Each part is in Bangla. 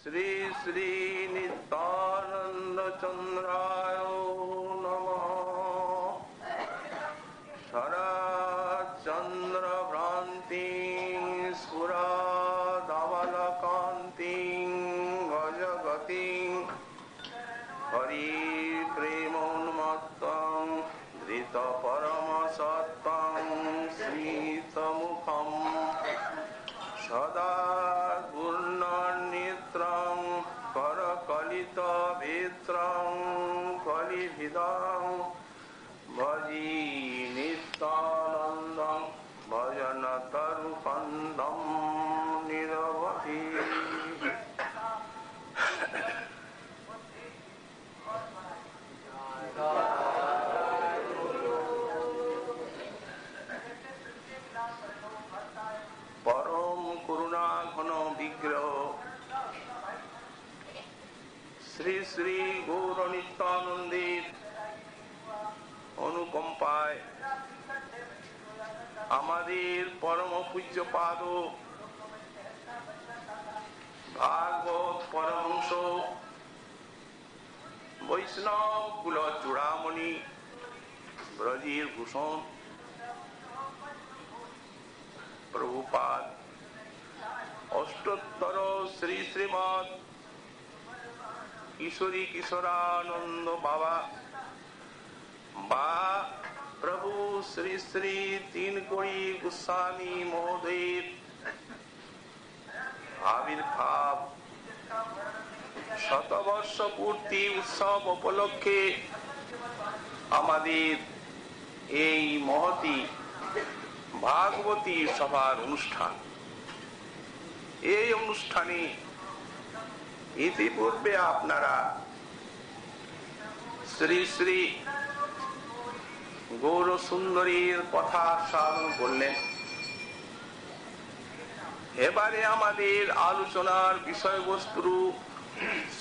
শ্রী শ্রী নিত্যানন্দ চন্দ্রায় নমঃ। শরৎ চন্দ্র ভ্রান্তি স্ফুরদবলকান্তি গজগতি হরি প্রেমোন্মত্তং ধৃত পরম সত্যং স্মিতমুখম সদা গুণনিত্রং করকলিত ভিত্রং কলিভিদং ভজি নিত্যানন্দং ভজন তরুকন্দম নিরবধি। পরম করুণা ঘন বিগ্রহ শ্রী শ্রী গৌর নিত্যানন্দের অনুকম্পায় আমাদের পরম পূজ্যপাদ ভাগবত পরমহংস বৈষ্ণব কুল চূড়ামণি ব্রজের ভূষণ প্রভুপাদ অষ্টোত্তর শ্রী শ্রীমৎ কিশোরী কিশোরানন্দ বাবা বা প্রভু শ্রী শ্রী তিন কোড়ি গোস্বামী মহোদয়ের আবির্ভাব শতবর্ষ পূর্তি উৎসব উপলক্ষে আমাদের এই মহতী ভাগবতী সভার অনুষ্ঠান। এই অনুষ্ঠানে ইতিপূর্বে আপনারা শ্রী শ্রী গৌর সুন্দরীর কথা স্মরণ করলেন। এবারে আমাদের আলোচনার বিষয়বস্তু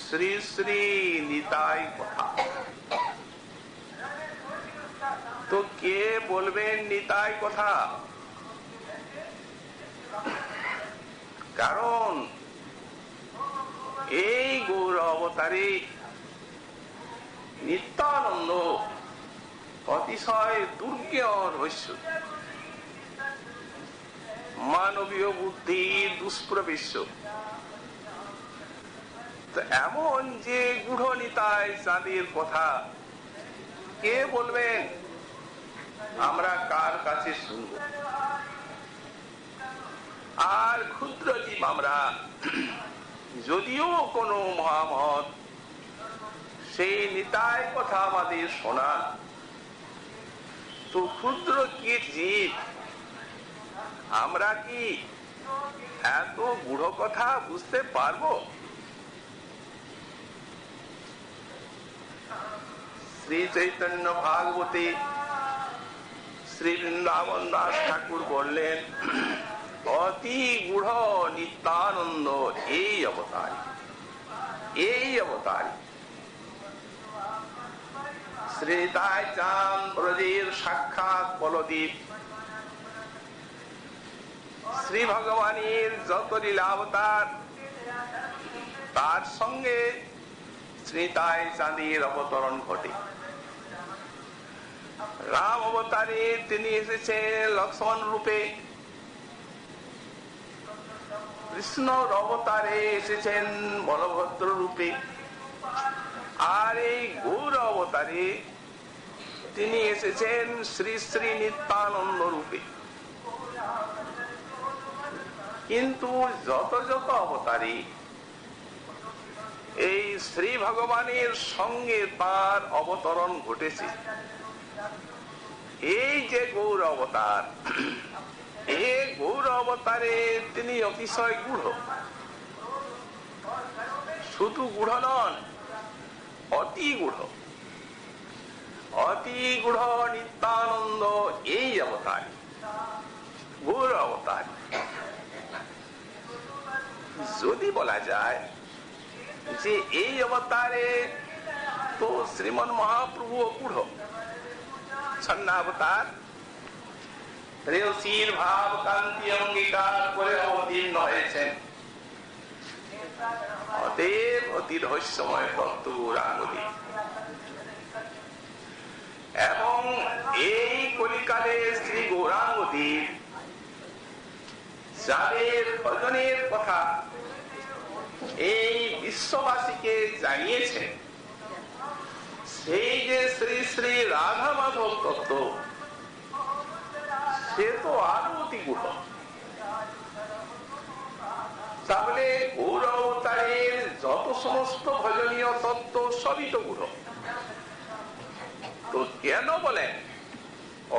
শ্রী শ্রী নিতাই কথা। তো কে বলবেন নিতাই কথা? কারণ এই গৌর অবতারে নিত্যানন্দ অতিশয় দুর্জ্ঞেয় রহস্য, মানবীয় বুদ্ধি দুষ্প্রবেশ্য। এমন যে গূঢ় নিতাই চাঁদের কথা কে বলবেন? আমরা কার কাছে শুনব? আর ক্ষুদ্র জীব আমরা, যদিও কোনো মহামহৎ সেই নিতাই কথা আমাদের শোনা, তো ক্ষুদ্র কীট জীব আমরা কি এত গূঢ় কথা বুঝতে পারবো? শ্রী চৈতন্য ভাগবতে শ্রী বৃন্দাবন দাস ঠাকুর বললেন, অতি গূঢ় নিত্যানন্দ এই অবতার, এই অবতার। শ্রী নিতাই চাঁদ ব্রজের সাক্ষাৎ বলদ্বীপ। শ্রী ভগবানের যত লীলা অবতার, তার সঙ্গে শ্রী নিতাই চাঁদের অবতরণ ঘটে। রাম অবতারে তিনি এসেছেন লক্ষ্মণ রূপে, কৃষ্ণর অবতারে এসেছেন বলভদ্র রূপে, আর এই গৌর অবতারে তিনি এসেছেন শ্রী শ্রী নিত্যানন্দ রূপে। কিন্তু যত যত অবতারে এই শ্রী ভগবানের সঙ্গে তার অবতরণ ঘটেছে। এই যে গৌর অবতার, এই গৌর অবতারে তিনি অতিশয় গূঢ়। শুধু গূঢ় নন, অতি গূঢ়। অতি গূঢ় নিত্যানন্দ এই অবতার, গৌর অবতার। যদি বলা যায় যে এই অবতারে তো শ্রীমন মহাপ্রভু গূঢ়, ছন্নাবতার প্রেয়সীর ভাব কান্তি অঙ্গীকার করে অবতীর্ণ হয়েছেন। অতএব অতি রহস্যময় তত্ত্ব গৌরাঙ্গদীপ। এবং এই কলিকালে শ্রী গৌরাঙ্গদীপ যাদের ভজনের কথা এই বিশ্ববাসীকে জানিয়েছেন, সেই যে শ্রী শ্রী রাধা মাধব তত্ত্ব, সে তো আরো অতি গূঢ়। তাহলে গৌর অবতারের যত সমস্ত ভজনীয় তত্ত্ব সবই তো গূঢ়। তো কেন বলেন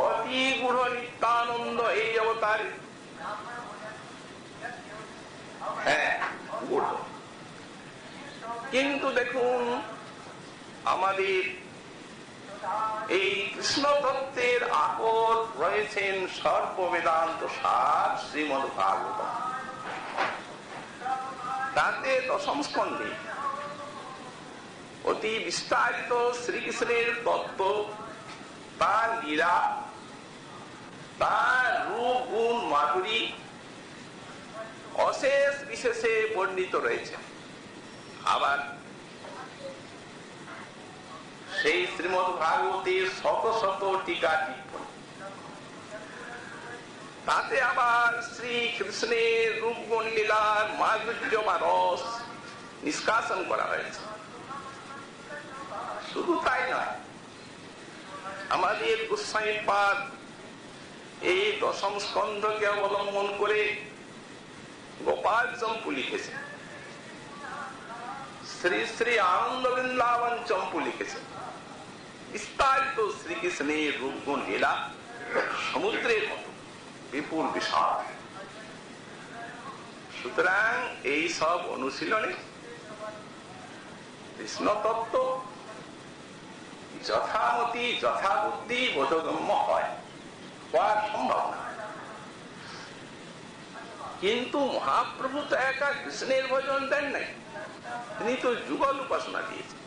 অতি গূঢ় নিত্যানন্দ এই অবতার? হ্যাঁ, গূঢ়। কিন্তু দেখুন, আমাদের এই কৃষ্ণ তত্ত্বের আকর রয়েছেন সর্ববেদান্ত সার শ্রীমদ্ ভাগবতম। তাতে দশম স্কন্ধে অতি বিস্তারিত শ্রীকৃষ্ণের তত্ত্ব, তার লীলা, তার রূপ গুণ মাধুরী অশেষ বিশেষে বর্ণিত রয়েছে। আবার সেই শ্রীমদ্ ভাগবতের শত শত টিকা টিপ্পনী, তাতে আবার শ্রীকৃষ্ণের রূপ গুণ লীলার মাধুর্য বা রস নিষ্কাশন করা হয়েছে। শুধু তাই নয়, আমাদের গোস্বামীপাদ এই দশম স্কন্ধকে অবলম্বন করে গোপাল চম্পু লিখেছেন, শ্রী শ্রী আনন্দ বৃন্দাবন চম্পু লিখেছেন। বিস্তারিত শ্রীকৃষ্ণের রূপ গুণ লীলা সমুদ্রের মতো বিপুল বিশাল। সুতরাং এই সব অনুশীলনে কৃষ্ণ তত্ত্ব যথামতি যথাবুদ্ধি বোধগম্য হয়, হওয়ার সম্ভাবনা। কিন্তু মহাপ্রভু তো একা কৃষ্ণের ভজন দেন নাই, তিনি তো যুগল উপাসনা দিয়েছেন।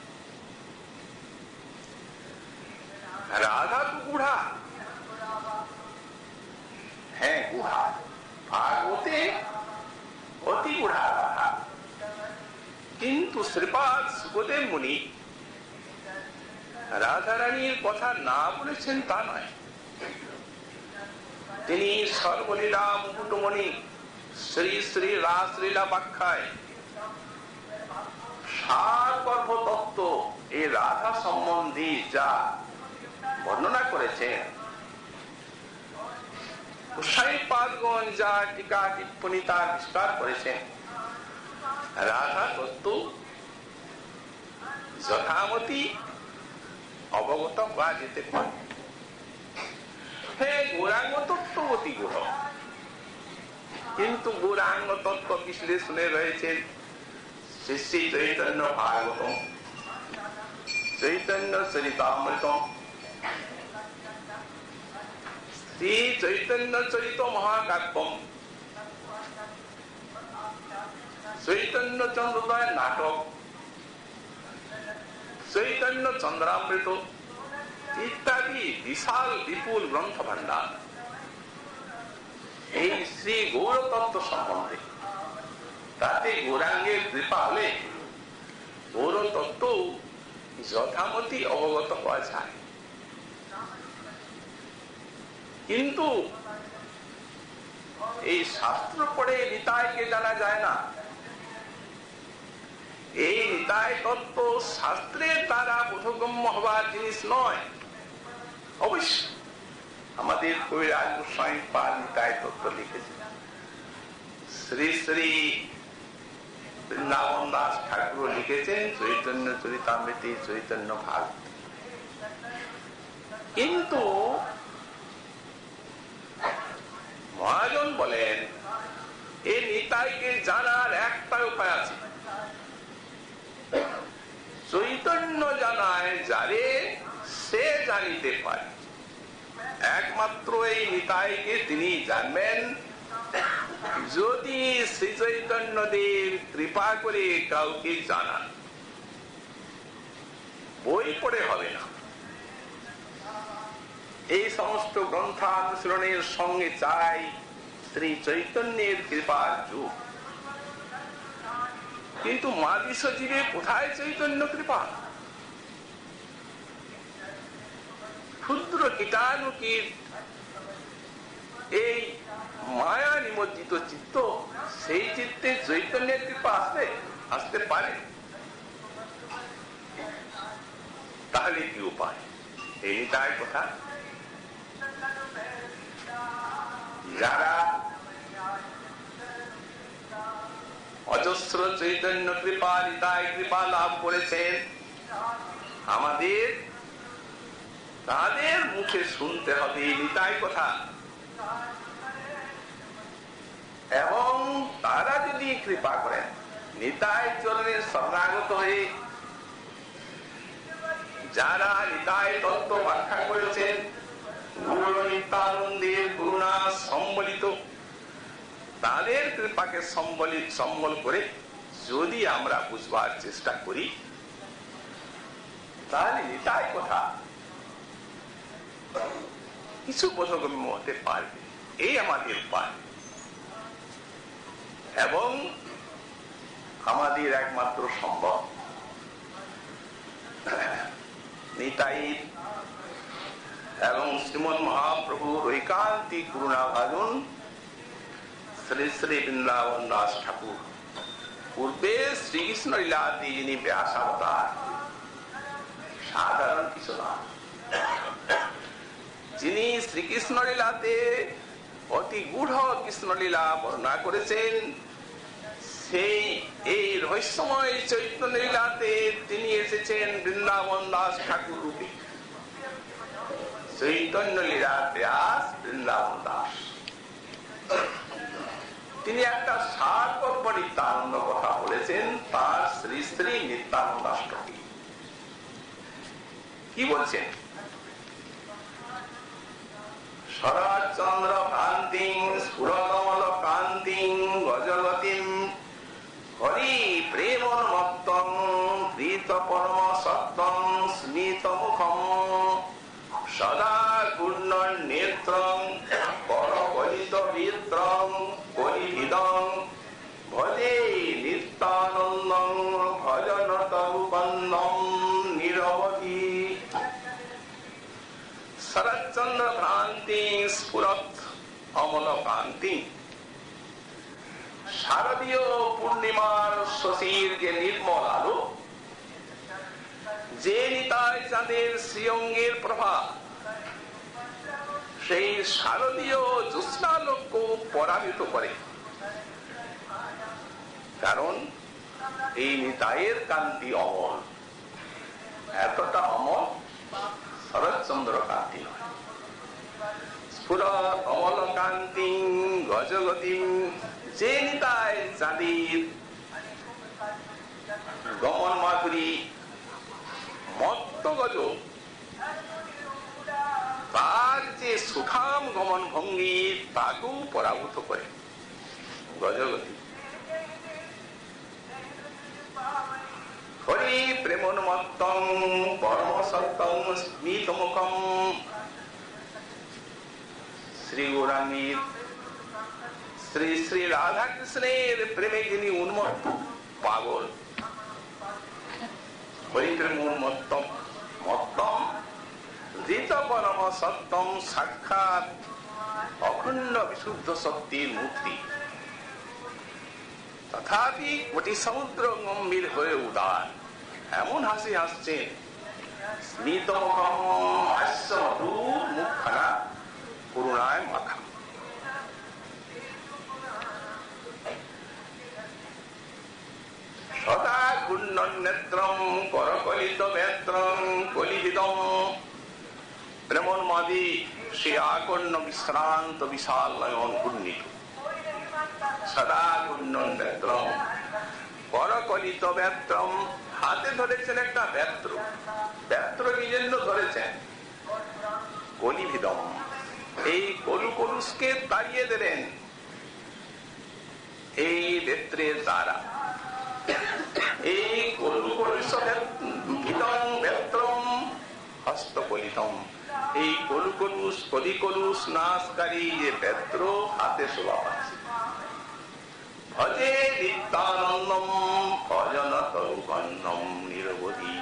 রাধা তো গুঢ়া, হ্যাঁ গুঢ়া, ভাগবতে অতি গুঢ়া রাধা। কিন্তু শ্রীপাদ সুখদেব মুনি রাধারানীর কথা না বলেছেন তা নয়। তিনি সর্বলীলা মুকুটমণি শ্রী শ্রী রাসলীলা ব্যাখ্যায় সার গর্ভ তত্ত্ব এই রাধা সম্বন্ধী যা বর্ণনা করেছেন, গোস্বামীপাদগণ যা টিকা টিপ্পনী তার বিস্তার করেছেন, রাধা তত্ত্ব যথামতি অবগত করা যেতে পারে। হ্যাঁ, গৌরাঙ্গ তত্ত্ব অতি গূঢ়, কিন্তু গৌরাঙ্গ তত্ত্ব বিশ্লেষণে রয়েছেন শ্রী শ্রী চৈতন্য ভাগবতম, চৈতন্য চরিতামৃতম, শ্রী চৈতন্য চরিত মহাকাব্যম, চৈতন্য চন্দ্রোদয় নাটক, চৈতন্য চন্দ্রামৃত ইত্যাদি বিশাল বিপুল গ্রন্থ ভান্ডার এই শ্রী গৌর তত্ত্ব সম্বন্ধে। তাতে গৌরাঙ্গের কৃপা হলে গৌর তত্ত্ব যথামতি অবগত হওয়া যায়। কিন্তু এই শাস্ত্র পড়ে নিতাইকে জানা যায় না। এই নিতাই তত্ত্ব শাস্ত্রের দ্বারা বোধগম্য হবার জিনিস নয়। অবশ্য আমাদের কবিরাজ গোস্বামীপাদ নিতাই তত্ত্ব লিখেছেন, শ্রী শ্রী বৃন্দাবন দাস ঠাকুর লিখেছেন চৈতন্য চরিতামৃতে, চৈতন্য ভাগবত। কিন্তু মহাজন বলেন এই নিতাইকে জানার একটা উপায় আছে। চৈতন্য জানায় যারে সে জানিতে পারে। একমাত্র এই নিতাইকে তিনি জানবেন যদি শ্রী চৈতন্য দেব কৃপা করে কাউকে জানান। বই পড়ে হবে না। এই সমস্ত গ্রন্থানুশীলনের সঙ্গে চাই শ্রী চৈতন্যের কৃপার যুগ। কিন্তু মাদি সজীবে কোথায় চৈতন্য কৃপা? ক্ষুদ্র কীটাণুকীর এই মায়া নিমজ্জিত চিত্ত, সেই চিত্তে চৈতন্যের কৃপা আসতে পারে? তাহলে কি উপায়? এই তাই কথা। যারা অজস্র চৈতন্য কৃপা, নিতাই কৃপা লাভ করেছেন, আমাদের তাদের মুখে শুনতে হবে নিতাই কথা, এবং তারা যদি কৃপা করেন, নিতাই চরণের শরণাগত হয়ে যারা নিতাই তত্ত্ব ব্যাখ্যা করেছেন, গুরু নিত্যানন্দের করুণা সম্বলিত, তাদের কৃপাকে সম্বল করে যদি আমরা বুঝবার চেষ্টা করি, তাহলে নিতাই কথা কিছু বোধগম্য হতে পারবে। এই আমাদের উপায় এবং আমাদের একমাত্র সম্ভব। নিতাই এবং শ্রীমৎ মহাপ্রভুর ঐকান্তিক করুণা ভাজন শ্রী শ্রী বৃন্দাবন দাস ঠাকুর, পূর্বে শ্রীকৃষ্ণ লীলাতে যিনি ব্যাসাবতার, সাধারণ কিছু না, যিনি শ্রীকৃষ্ণ লীলাতে অতি গূঢ় কৃষ্ণ লীলা বর্ণনা করেছেন, সেই এই রহস্যময় চৈতন্য লীলাতে তিনি এসেছেন বৃন্দাবন দাস ঠাকুর রূপে। চৈতন্য লীলা ব্যাস বৃন্দাবন দাস। তিনি একটা সারকল্প নিত্যানন্দ কথা বলেছেন তার শ্রী শ্রী নিত্যানন্দাষ্টমী। কি বলছেন? শরৎচন্দ্র কান্তিং স্ফুরকমল কান্তিং গজগতিম হরি প্রেমোন্মত্তং প্রীত পরম সত্যং স্মিত মুখম সদা পূর্ণ নেত্রং করকলিত বিত্রং কলিভিদং ভজে নিত্যানন্দং ভজন তরুবন্দম নিরবধি। শরৎচন্দ্র ভ্রান্তি স্ফুরত অমল কান্তি, শারদীয় পূর্ণিমার শশীর যে নির্মল আলো, যে নিতাই চাঁদের শ্রীঅঙ্গের প্রভা, সেই শারদীয় জ্যোৎস্নালোককে পরাজিত করে। কারণ এই নিতাইয়ের কান্তি অমল, এতটা অমল শরৎচন্দ্র কান্তি নয়। স্ফুরত অমল কান্তি গজগতি, যে নিতাই চাঁদের গমন মাধুরী মত্ত গজ, তার যে সুঠাম গমন ভঙ্গি তাকেও পরাভূত করে গজগতি। হরি প্রেমোন্মত্তং পরম সত্যং স্মিত মুখম, শ্রী গৌরাঙ্গীর শ্রী শ্রী রাধা কৃষ্ণের প্রেমে যিনি উন্মত্ত পাগল, হরি প্রেমোন্মত্তম মত্তম ধৃত পরম সত্যম, সাক্ষাৎ অখণ্ড বিশুদ্ধ শক্তির মূর্তি, তথাপি কোটি সমুদ্র গম্ভীর হয়ে উদার এমন হাসি হাসছেন। স্মিত মুখম, হাস্য মধুর মুখখানা করুণায় মাখা। সদা ঘূর্ণন নেত্রম করকলিত বেত্রম কলিহিদম, প্রেমোন্মাদী সে আকর্ণ বিশ্রান্ত বিশাল নয়ন ঘূর্ণিত। সদা ঘূর্ণন বেত্রম করকলিত বেত্রম, হাতে ধরেছেন একটা বেত্র। বেত্র কি জন্য ধরেছেন? কলিভিদম, এই কলু কলুষকে তাড়িয়ে দিলেন এই বেত্রের দ্বারা। এই কলু কলুষ ভিদম বেত্রম হস্তকলিতম, এই কলু কলুষ কলি কলুষ নাশকারী যে বেত্র হাতে শোভা পাচ্ছে। ভজে নিত্যানন্দম ভজন তরুকন্দম নিরবধি।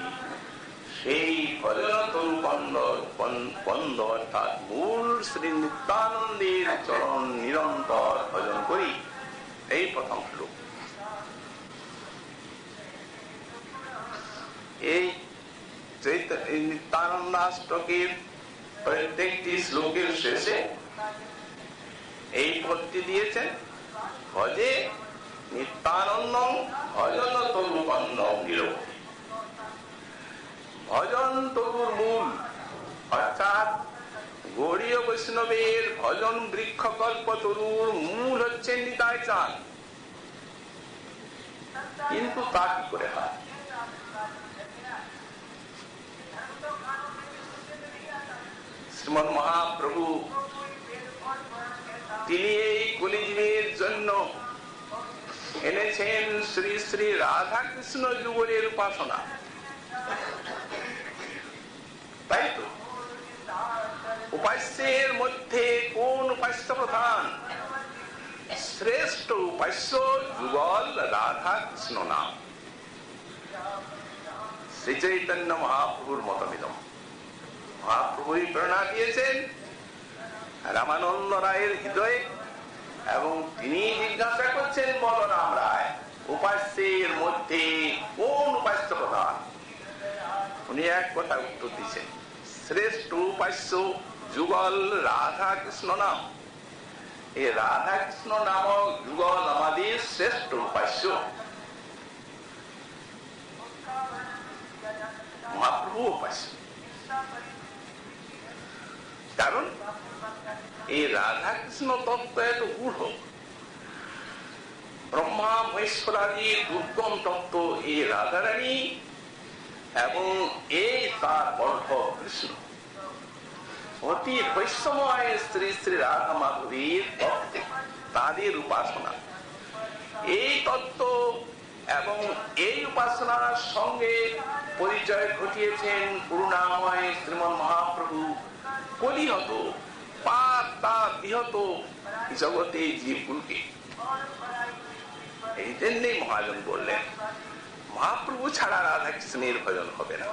সেই ভজন তরুকন্দ অর্থাৎ মূল শ্রী নিত্যানন্দের চরণ নিরন্তর ভজন করি। এই প্রথম শ্লোক। এই নিত্যানন্দাষ্টকের প্রত্যেকটি শ্লোকের শেষে এই পদটি দিয়েছেন, ভজে নিত্যানন্দম ভজন তরুকন্দম নিরবধি। ভজন তরুর মূল অর্থাৎ গৌড়ীয় বৈষ্ণবের ভজন বৃক্ষ কল্প তরুর মূল হচ্ছে নিতাই চাঁদ। কিন্তু তা কি করে হয়? শ্রীমৎ মহাপ্রভু তিনি এই কলিযুগের জন্য এনেছেন শ্রী শ্রী রাধা কৃষ্ণ যুগলের উপাসনা, তাই তো? উপাস্যের মধ্যে কোন উপাস্য প্রধান? শ্রেষ্ঠ উপাস্য যুগল রাধা কৃষ্ণ নাম। শ্রী চৈতন্য মহাপ্রভুর মতমিদম। মহাপ্রভুই প্রেরণা দিয়েছেন রামানন্দ রায়ের হৃদয়ে, এবং তিনি জিজ্ঞাসা করছেন বলরাম রায়, উপাস্যের মধ্যে কোন উপাস্য প্রধান? উনি এক কথা উত্তর দিচ্ছেন, শ্রেষ্ঠ উপাস্য যুগল রাধা কৃষ্ণ নাম। এই রাধা কৃষ্ণ নামক যুগল আমাদের শ্রেষ্ঠ উপাস্য। মহাপ্রভু উপাস্য, কারণ এই রাধা কৃষ্ণ তত্ত্ব এত গূঢ়। ব্রহ্মা মহেশ্বরাদির দুর্গম তত্ত্ব এই রাধারানী এবং এই তার অর্থ কৃষ্ণ, অতি রহস্যময় শ্রী শ্রী রাধা মাধবীর তত্ত্ব, তাদের উপাসনা। এই তত্ত্ব এবং এই উপাসনার সঙ্গে পরিচয় ঘটিয়েছেন করুণাময় শ্রীমৎ মহাপ্রভু কলিহত পাপ তাপ বিহত জগতে জীবগুলোকে। এই জন্যই মহাজন বললেন, মহাপ্রভু ছাড়া রাধা কৃষ্ণের ভজন হবে না।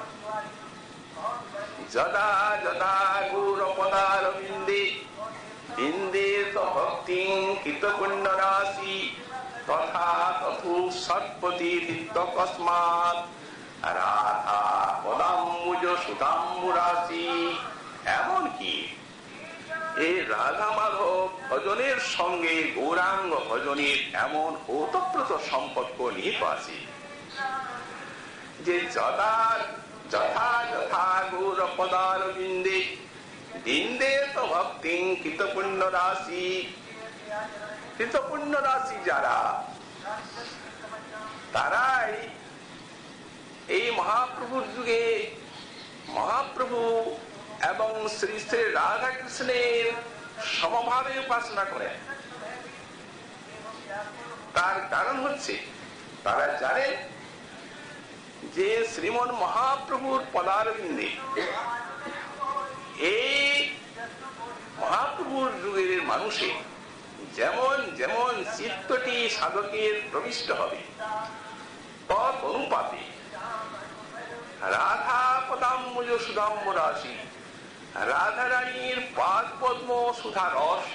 যদা যদা গৌরপদারবিন্দে বিন্দে ভক্তি কৃতপুণ্য রাশি তথা তথু সৎপতি কস্মাৎ রাধা পদাম্বুজ সুতাম্বুরাশি। এমনকি এই রাধা মাধব ভজনের সঙ্গে গৌরাঙ্গ ভজনের এমন ওতপ্রোত সম্পর্ক নিহিত আছে যে যথা যথা গৌরপদারবিন্দে বিন্দে তো ভক্তি কৃতপুণ্য রাশি। কৃতপুণ্য রাশি যারা, তারাই এই মহাপ্রভুর যুগে মহাপ্রভু এবং শ্রী শ্রী রাধা কৃষ্ণের সমভাবে উপাসনা করেন। তার কারণ হচ্ছে তারা জানেন যে শ্রীমন মহাপ্রভুর পদারবিন্দে এই মহাপ্রভুর যুগের মানুষের যেমন যেমন চিত্তটি সাধকের প্রবিষ্ট হবে, তৎ অনুপাতে রাধা পদাম্বুজ সুধাম্ব রাশি, রাধা রানীর পাদ পদ্ম সুধা রস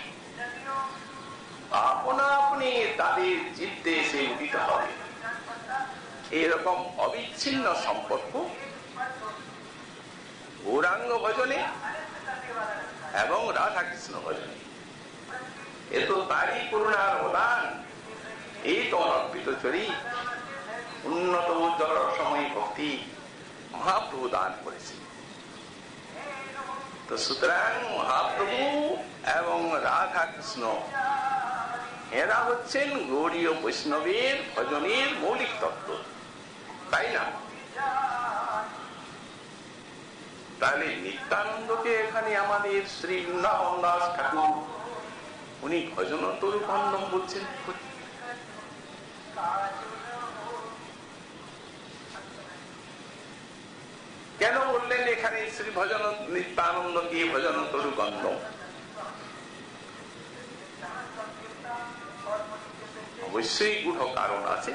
আপনা আপনি তাদের চিত্তে এসে উদিত হবে। এরকম অবিচ্ছিন্ন সম্পর্ক গৌরাঙ্গ ভজনে এবং রাধা কৃষ্ণ ভজনে। এ তো তারই করুণার অবদান। এই তো অনর্পিত চরি উন্নত উজ্জ্বল সময় ভক্তি মহাপ্রভু দান করেছে। তো সুতরাং মহাপ্রভু এবং রাধা কৃষ্ণ এরা হচ্ছেন গৌড়ীয় বৈষ্ণবের ভজনের মৌলিক তত্ত্ব, তাই না? তাহলে নিত্যানন্দকে এখানে আমাদের শ্রী বৃন্দাবন দাস ঠাকুর উনি ভজন তরুকন্দম বলছেন। কেন বললেন এখানে শ্রী ভজন নিত্যানন্দ কি ভজন তরুকন্দম? অবশ্যই গূঢ় কারণ আছে।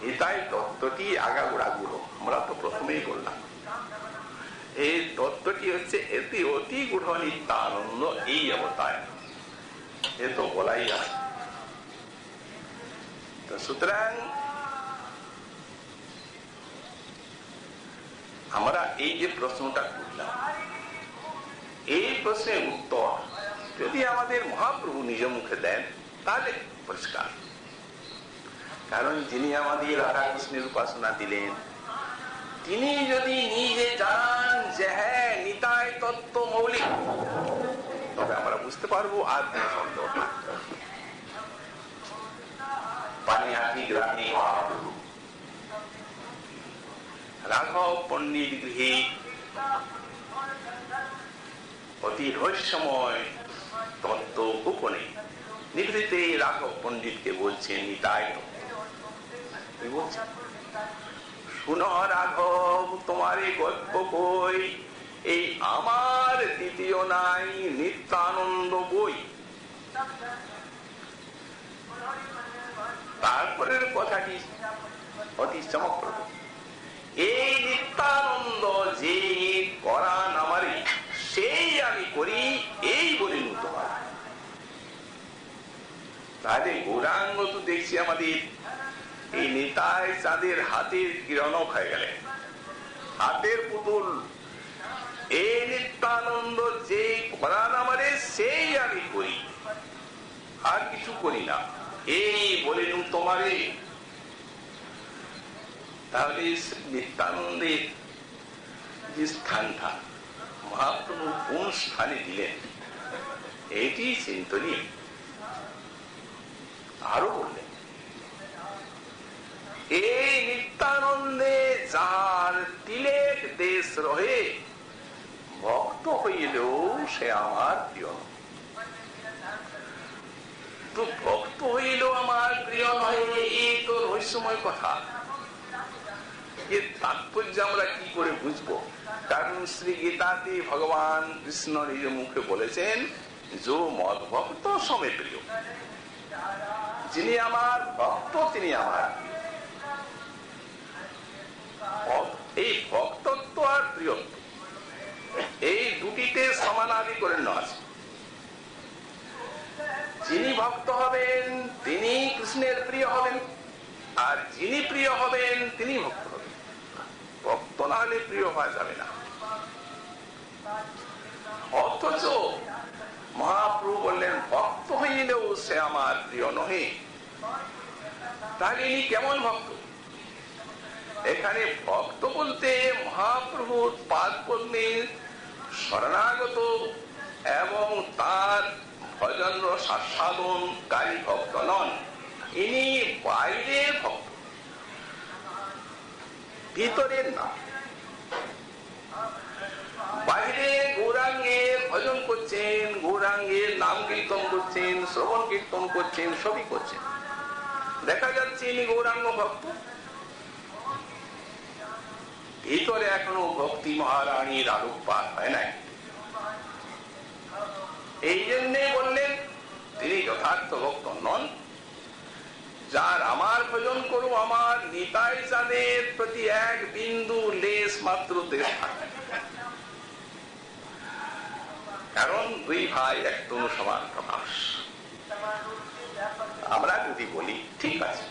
নিতাই তত্ত্বটি আগাগোড়া গূঢ়, আমরা তো প্রথমেই বললাম। এই তত্ত্বটি হচ্ছে এতে অতি গূঢ় নিত্যানন্দ এই অবতার, এ তো বলাই আছে। তো সুতরাং আমরা এই যে প্রশ্নটা করলাম, এই প্রশ্নের উত্তর যদি আমাদের মহাপ্রভু নিজ মুখে দেন তাহলে পরিষ্কার। কারণ যিনি আমাদের রাধা কৃষ্ণের উপাসনা দিলেন, তিনি যদি নিজে জানান যে হ্যাঁ নিতাই তত্ত্ব মৌলিক, তবে আমরা বুঝতে পারবো আর কোন সন্দেহ না। পানিহাটি গ্রামে মহাপ্রভু রাঘব পণ্ডিত গৃহে অতি রহস্যময় তত্ত্ব গোপনে নিভৃতে রাঘব পণ্ডিতকে বলছেন নিতাই বলছেন, শুনো রাঘব তোমারে গল্প কই, এই আমার দ্বিতীয় নাই নিত্যানন্দ বই। তারপরের কথাটি অতি চমকপ্রদ, এই নিত্যানন্দ যে করান আমারে সেই আমি করি, এই বলিল তোমার। তাহলে গৌরাঙ্গ তো দেখছি আমাদের এই নিতাই চাঁদের হাতের কিরণক হয়ে গেলেন, হাতের পুতুল। এই নিত্যানন্দ যে করান আমারে সেই আমি করি, আর কিছু করি না, এই বলিল তোমারে। তাহলে নিত্যানন্দের যে স্থানটা মহাপ্রভু কোন স্থানে দিলেন এটি চিন্তনীয়। আরো বললেন, এই নিত্যানন্দে যার তিলেক দেশ রহে, ভক্ত হইলেও সে আমার প্রিয়। তো ভক্ত হইলেও আমার প্রিয় নয়, এই তো রহস্যময় কথা। এর তাৎপর্য আমরা কি করে বুঝবো? কারণ শ্রী গীতাতে ভগবান কৃষ্ণ নিজ মুখে বলেছেন, যো মদ ভক্ত সমে প্রিয়, যিনি আমার ভক্ত তিনি আমার। এই ভক্তত্ব আর প্রিয়ত্ব এই দুটিতে সমানাধিকরণ্য আছে। যিনি ভক্ত হবেন তিনি কৃষ্ণের প্রিয় হবেন, আর যিনি প্রিয় হবেন তিনি ভক্ত হবেন। ভক্ত না হলে প্রিয় হওয়া যাবে না। অথচ মহাপ্রভু বললেন ভক্ত হইলেও সে আমার প্রিয় নহে। তাহলে ইনি কেমন ভক্ত? এখানে ভক্ত বলতে মহাপ্রভুর পাদ পদ্মে শরণাগত এবং তার ভজন সাধনকারী ভক্ত নন, ইনি বাইরের ভক্ত, ভিতরের না। বাইরে গৌরাঙ্গের ভজন করছেন, গৌরাঙ্গের নাম কীর্তন করছেন, শ্রবণ কীর্তন করছেন, সবই করছেন, দেখা যাচ্ছে ইনি গৌরাঙ্গ ভক্ত। ভিতরে এখনো ভক্তি মহারানীর আলোকপাত হয় নাই। এই জন্যে বললেন তিনি যথার্থ ভক্ত নন। যার আমার ভজন করো, আমার নিতাই চাঁদের প্রতি এক বিন্দু লেশ মাত্র দেশ থাকে। কারণ দুই ভাই এক তনু সমান প্রকাশ। আমরা যদি বলি ঠিক আছে,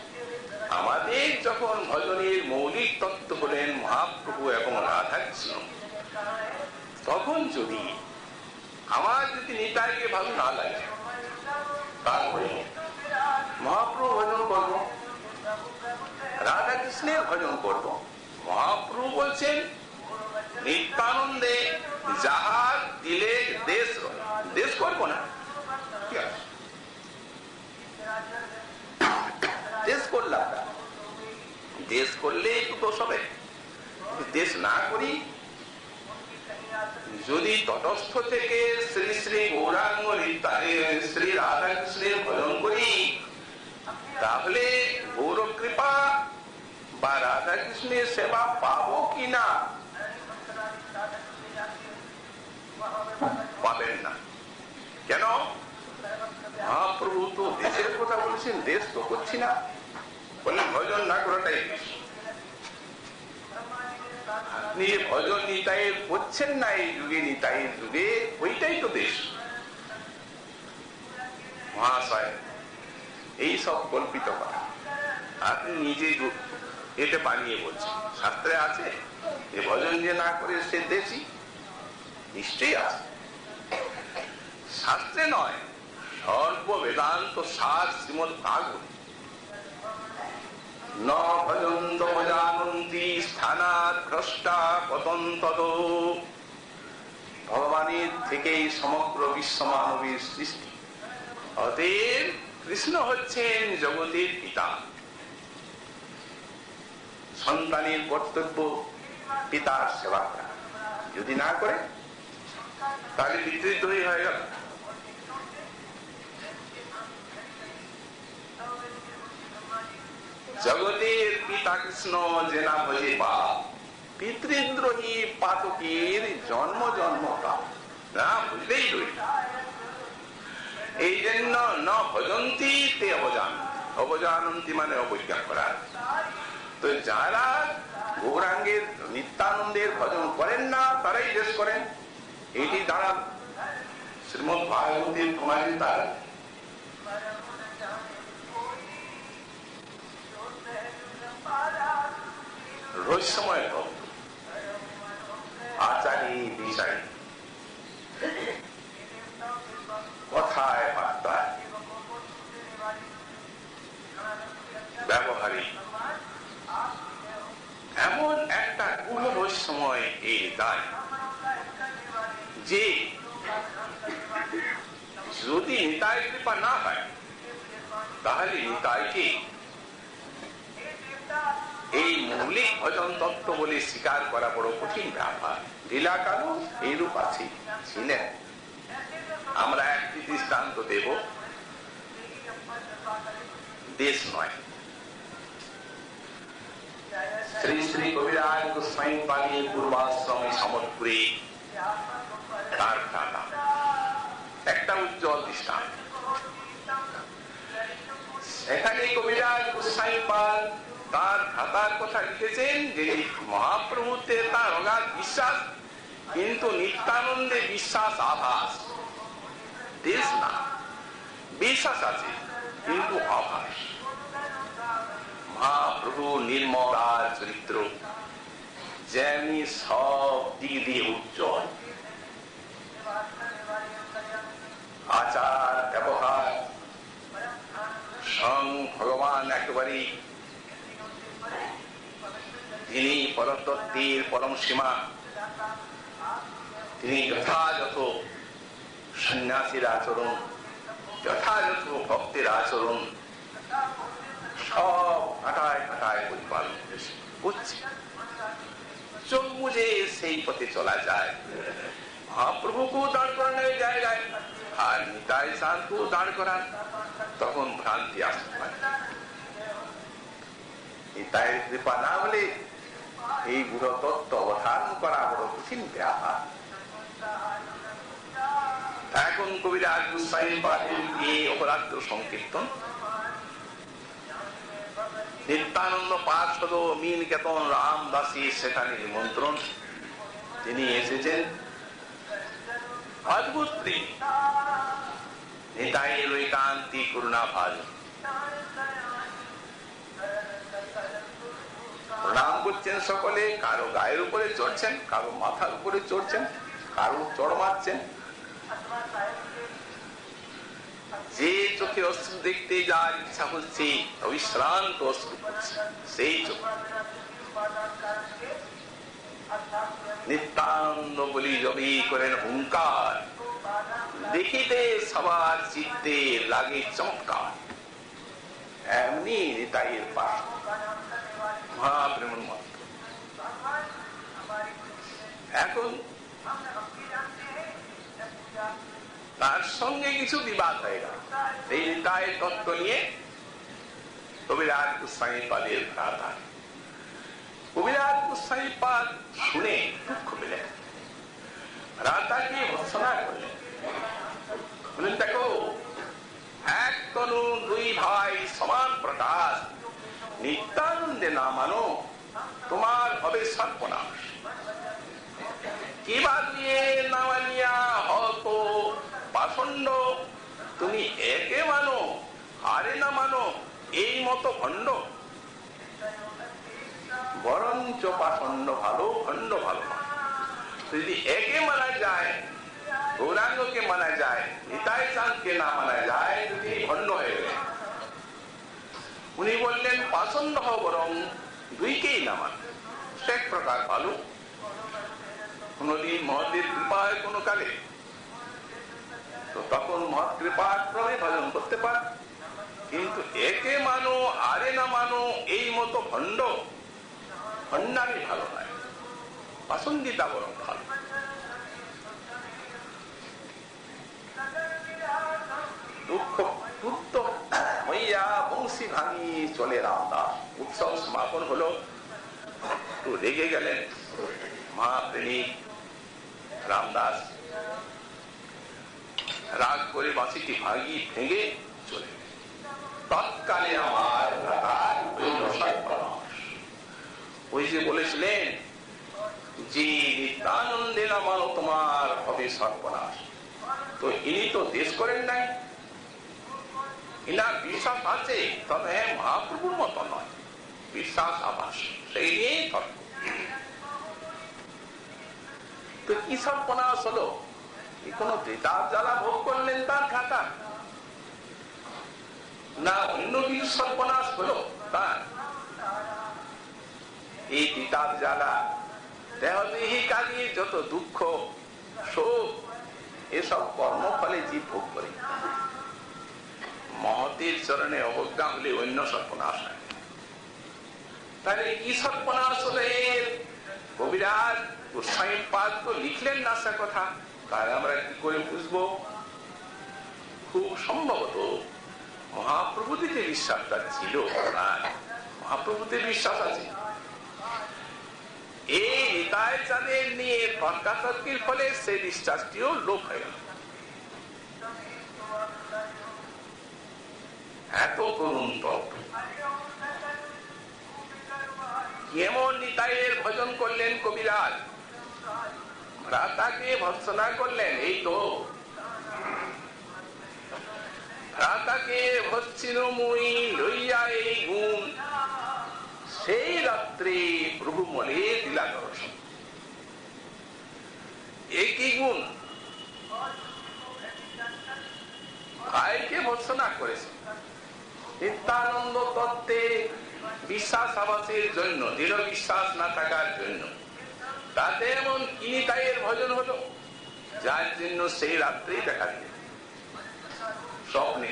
আমাদের যখন ভজনের মৌলিক তত্ত্ব হলেন মহাপ্রভু এবং রাধাকৃষ্ণ, তখন যদি আমার যদি নিতাইকে ভালো না লাগে, তারপরে মহাপ্রভু ভজন করব, রাধাকৃষ্ণের ভজন করব। মহাপ্রভু বলছেন নিত্যানন্দে যাহার দিলে দেশ রয়, দেশ করবো না, ঠিক আছে, দেশ করলাম, দেশ করলেই তো দোষ হবে। দেশ না করি, যদি তটস্থ থেকে শ্রী শ্রী গৌরাঙ্গ শ্রী রাধাকৃষ্ণের ভজন করি, তাহলে গৌর কৃপা বা রাধাকৃষ্ণের সেবা পাবো কিনা? পাবেন না। কেন? মহাপ্রভু তো দেশের কথা বলছেন, দেশ তো করছি না। বললেন ভজন না করাটাই বেশ। আপনি ভজন নিতাইয়ের করছেন না এই যুগে, নিতাইয়ের যুগে ওইটাই তো বেশ। মহাশয় এই সব কল্পিত কথা আপনি নিজে এটা বানিয়ে বলছেন। শাস্ত্রে আছে যে ভজন যে না করে সে দেশি? নিশ্চয়ই আছে, শাস্ত্রে নয়, সর্ব বেদান্ত সার শ্রীমদ ভাগবত। ন ভজন্ত জানন্তি স্থানাৎ ভ্রষ্টা পতন্তত। ভগবানের থেকেই সমগ্র বিশ্ব মানবের সৃষ্টি। অতএব কৃষ্ণ হচ্ছেন জগতের পিতা। সন্তানের কর্তব্য পিতার সেবা করা, যদি না করে তাহলে বিদ্রোহী হয়ে গেল। জগতের পিতা কৃষ্ণ যে না ভজে পা, পিতৃদ্রোহী পাতকের জন্ম জন্মটা না বুঝলেই রইল। এই জন্য ন ভজন্তি তে অবজানন্তি। অবজানন্তি মানে অবজ্ঞা করা। তো যারা গৌরাঙ্গের নিত্যানন্দের ভজন করেন না তারাই দেশ করেন, এটি দ্বারা শ্রীমদ ভাগবতের প্রমাণিত। রহস্যময় ভক্ত, আচারী বিচারী, কথায় বার্তায় ব্যবহারিক, এমন একটা গূঢ় রহস্যময় এই দায় যে যদি নিতাই কৃপা না হয় তাহলে নিতাইকে এই মৌলিক ভজন তত্ত্ব বলে স্বীকার করা বড় কঠিন ব্যাপার। লীলাকারও এইরূপ আছে ছিলেন। আমরা একটি দৃষ্টান্ত দেব, দেশ নয়। শ্রী শ্রী কবিরাজ গোস্বামী পালীর পূর্বাশ্রমে সমরপুরে তার খাতা একটা উজ্জ্বল দৃষ্টান্ত। এখানে কবিরাজ গোস্বামী পাল তার খাতার কথা লিখেছেন যে মহাপ্রভুতে তার অগাধ বিশ্বাস, কিন্তু নিত্যানন্দে বিশ্বাস আভাস। দেশ না, বিশ্বাস আছে কিন্তু আভাস। মহাপ্রভু নির্মল চরিত্র যেমনি সব দিক দিয়ে উজ্জ্বল, আচার ব্যবহার স্বয়ং ভগবান একেবারে তিনি পরতত্ত্বের পরম সীমা। তিনি যথাযথ সন্ন্যাসীর আচরণ, যথাযথ ভক্তের আচরণ সব ঘাটায় ঘাটায় পরিপালন করছে। চোখ বুঝে সেই পথে চলা যায়। মহাপ্রভুকেও দাঁড় করানোর জায়গায় আর নিতাই সাধকেও দাঁড় করান, তখন ভ্রান্তি আসতে পারে। নিতাইয়ের কৃপা না হলে এই গূঢ় তত্ত্ব অবধারণ করা বড় কঠিন ব্যাপার। এখন কবিরাজ গোস্বামী পালীর এই অপরাত্র সংকীর্তন, নিত্যানন্দ পার্ষদ মীনকেতন রামদাসী সেখানে নিমন্ত্রণ। তিনি এসেছেন অদ্ভুত প্রেম, নিতাইয়ের ঐকান্তিক করুণা ভাজ। প্রণাম করছেন সকলে, কারো গায়ের উপরে চড়ছেন, কারো মাথার উপরে চড়ছেন, কারো চড় মারছেন। যে চোখে অশ্রু দেখতে যার ইচ্ছা হচ্ছে, অবিশ্রান্ত অশ্রু করছে সেই চোখ। নিত্যানন্দ বলি জবি করেন হুঙ্কার, দেখিতে সবার চিত্তে লাগে চমৎকার। এমনি নিতাইয়ের পাশ মহাপ্রেম মন্ত্র। এখন তার সঙ্গে কিছু বিবাদ হয়ে গেল এই নিতাইয়ের তত্ত্ব নিয়ে। কবিরাজ গোস্বামী পালের ভ্রাতা কবিরাজ গোস্বামী পাল শুনে দুঃখ পেলেন, ভ্রাতাকে ভর্ৎসনা করলেন। বললেন, দেখো এক তনু দুই ভাই সমান প্রকাশ, নিত্যানন্দে না মানো তোমার হবে সর্বনাশ। কিবা দিয়ে না মানিয়া হত পাষণ্ড, তুমি একে মানো আরে না মানো এই মতো ভণ্ড। বরঞ্চ পাষণ্ড ভালো, ভণ্ড ভালো না। যদি একে মানা যায়, গৌরাঙ্গকে মানা যায়, নিতাই চাঁদকে না মানা যায়, যদি ভণ্ড হয়ে গেলে। উনি বললেন পাষণ্ড হও, বরং দুইকেই না মান, সে এক প্রকার ভালো। কোনদিন মহতের কৃপায় কোনো কালে, তো তখন মহৎ কৃপার ক্রমে ভজন করতে পার। কিন্তু একে মানো আরে না মানো এই মতো ভণ্ড, ভণ্ডামি ভালো নয়, পাষণ্ডিতা বরং ভালো। দুঃখ ক্রুদ্ধ হইয়া বংশী ভাঙি চলে রামদাস। উৎসব সমাপন হলো, একটু রেগে গেলেন মহাপ্রেমিক রামদাস, রাগ করে বাঁশিটি ভাঙি ভেঙে চলে গেলেন। তৎকালে আমার ওই যে বলেছিলেন যে নিত্যানন্দে না মানো তোমার হবে সর্বনাশ, তো ইনি তো দেশ করেন নাই। ইনার বিশ্বাস আছে, তবে মহাপ্রভুর মতো নয়, বিশ্বাস আভাস, সেই নিয়েই তর্ক। তো কি সর্বনাশ হলো? কোন ত্রিতাপ জ্বালা ভোগ করলেন তার খাতা, না অন্য কিছু সর্বনাশ হলো তার? এই ত্রিতাপ জ্বালা দেহদেহী কালিয়ে যত দুঃখ শোক এসব কর্মফলে জীব ভোগ করে। মহতের চরণে অবজ্ঞা হলে অন্য সর্বনাশ হয়। তাহলে কি সর্বনাশ হলে কবিরাজ গোস্বামী পাদ তো লিখলেন না সে কথা, তাহলে আমরা কি করে বুঝবো? খুব সম্ভবত মহাপ্রভুতে যে বিশ্বাসটা ছিল, মহাপ্রভুতে বিশ্বাস আছে। এই নিতাই চাঁদের নিয়ে তর্কাতর্কির ফলে সেই বিশ্বাসটিও লোপ হয়ে গেল। এত করুণ তর্ক। কেমন নিতাইয়ের ভজন করলেন কবিরাজ, ভ্রাতাকে ভর্ৎসনা করলেন। এই তো ভ্রাতাকে ভর্ৎসিন মুই লইয়া এই গুণ, সেই রাত্রে প্রভু মনে দিলা দর্শন। একই গুণ ভাইকে ভর্ৎসনা করেছে নিত্যানন্দ তত্ত্বে বিশ্বাস আবাসের জন্য, দৃঢ় বিশ্বাস না থাকার জন্য। তাতে এমন কি নিতাইয়ের ভজন হলো, যার জন্য সেই রাত্রেই দেখা দিল স্বপ্নে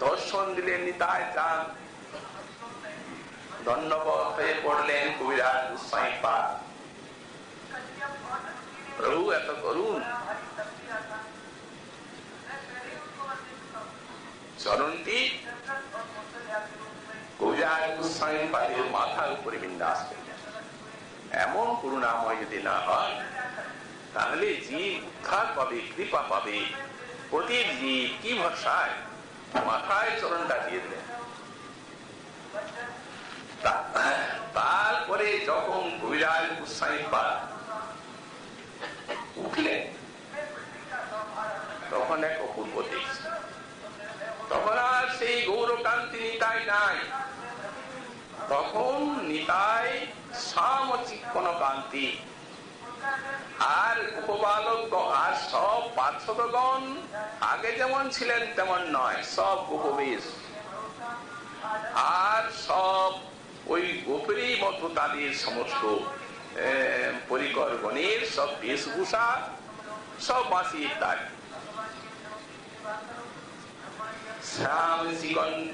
দর্শন দিলেন নিতাই চাঁদ। দণ্ডবত হয়ে পড়লেন কবিরাজ গোস্বামী পাদ। প্রভু এত করুন, চরণটি কবিরাজ গোস্বামী পাদের মাথার উপরে বিন্যাস করলেন। এমন করুণাময় যদি না হয়, তাহলে জীব উদ্ধার পাবে, কৃপা পাবে। প্রতির জীব কি ভরসায় মাথায় চরণটা দিয়ে দিলেন। তারপরে যখন কবিরাজ গোস্বামী পাদ উঠলেন, তখন এক অপূর্ব দেখছে। তখন আর সেই গৌরকান্তি নিতাই নাই, তখন নিতাই শ্যাম চিক্কণ কান্তি। আর উপবালক আর সব পার্শ্বদগণ আগে যেমন ছিলেন তেমন নয়, সব গোপবেশ। আর সব ওই গোপেরই মতো তাদের সমস্ত পরিকর গণের সব বেশভূষা, সব বাঁশি ইত্যাদি। শ্যাম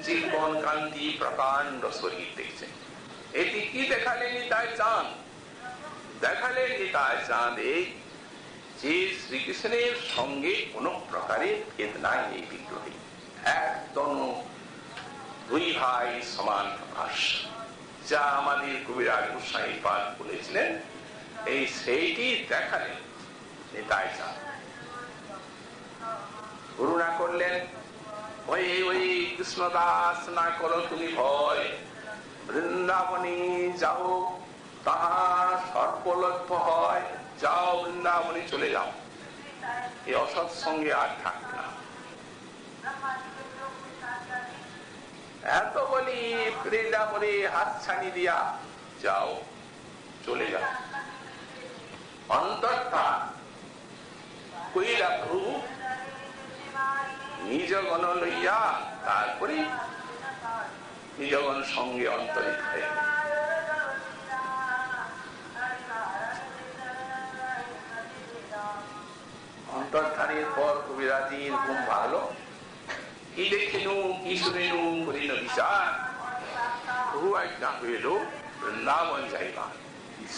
চিকন কান্তি প্রকাণ্ড শরীর দেখছেন। এটি কি দেখালেন নিতাই চাঁদ? দেখালেন নিতাই চাঁদ এই যে শ্রীকৃষ্ণের সঙ্গে কোন প্রকারের ভেদ নাই এই বিগ্রহে, একদম দুই ভাই সমান প্রকাশ। যা আমাদের কবিরাজ গোস্বামী পাদ বলেছিলেন, এই সেইটি দেখালেন নিতাই চাঁদ। করুণা করলেন, ভয়ে ওই কৃষ্ণদাস না করো তুমি ভয়, বৃন্দাবনে যাও, তাহার সর্বলভ্য হয়, যাও বৃন্দাবনে চলে যাও, এই অসৎসঙ্গে আর থাকবে না। এত বলি বৃন্দাবনে হাত ছানি দিয়া যাও, চলে যাও। অন্তর্থা কইরা প্রভু নিজগণ লইয়া তারপরে নিজগণ সঙ্গে অন্তরিত হয়ে অন্তর্ধানের পর কবিরাজির ঘুম ভাঙলো। কি দেখিনু কি শুনিনু করিল বিচার, প্রভু আজ্ঞা হইল বৃন্দাবন যাইবা।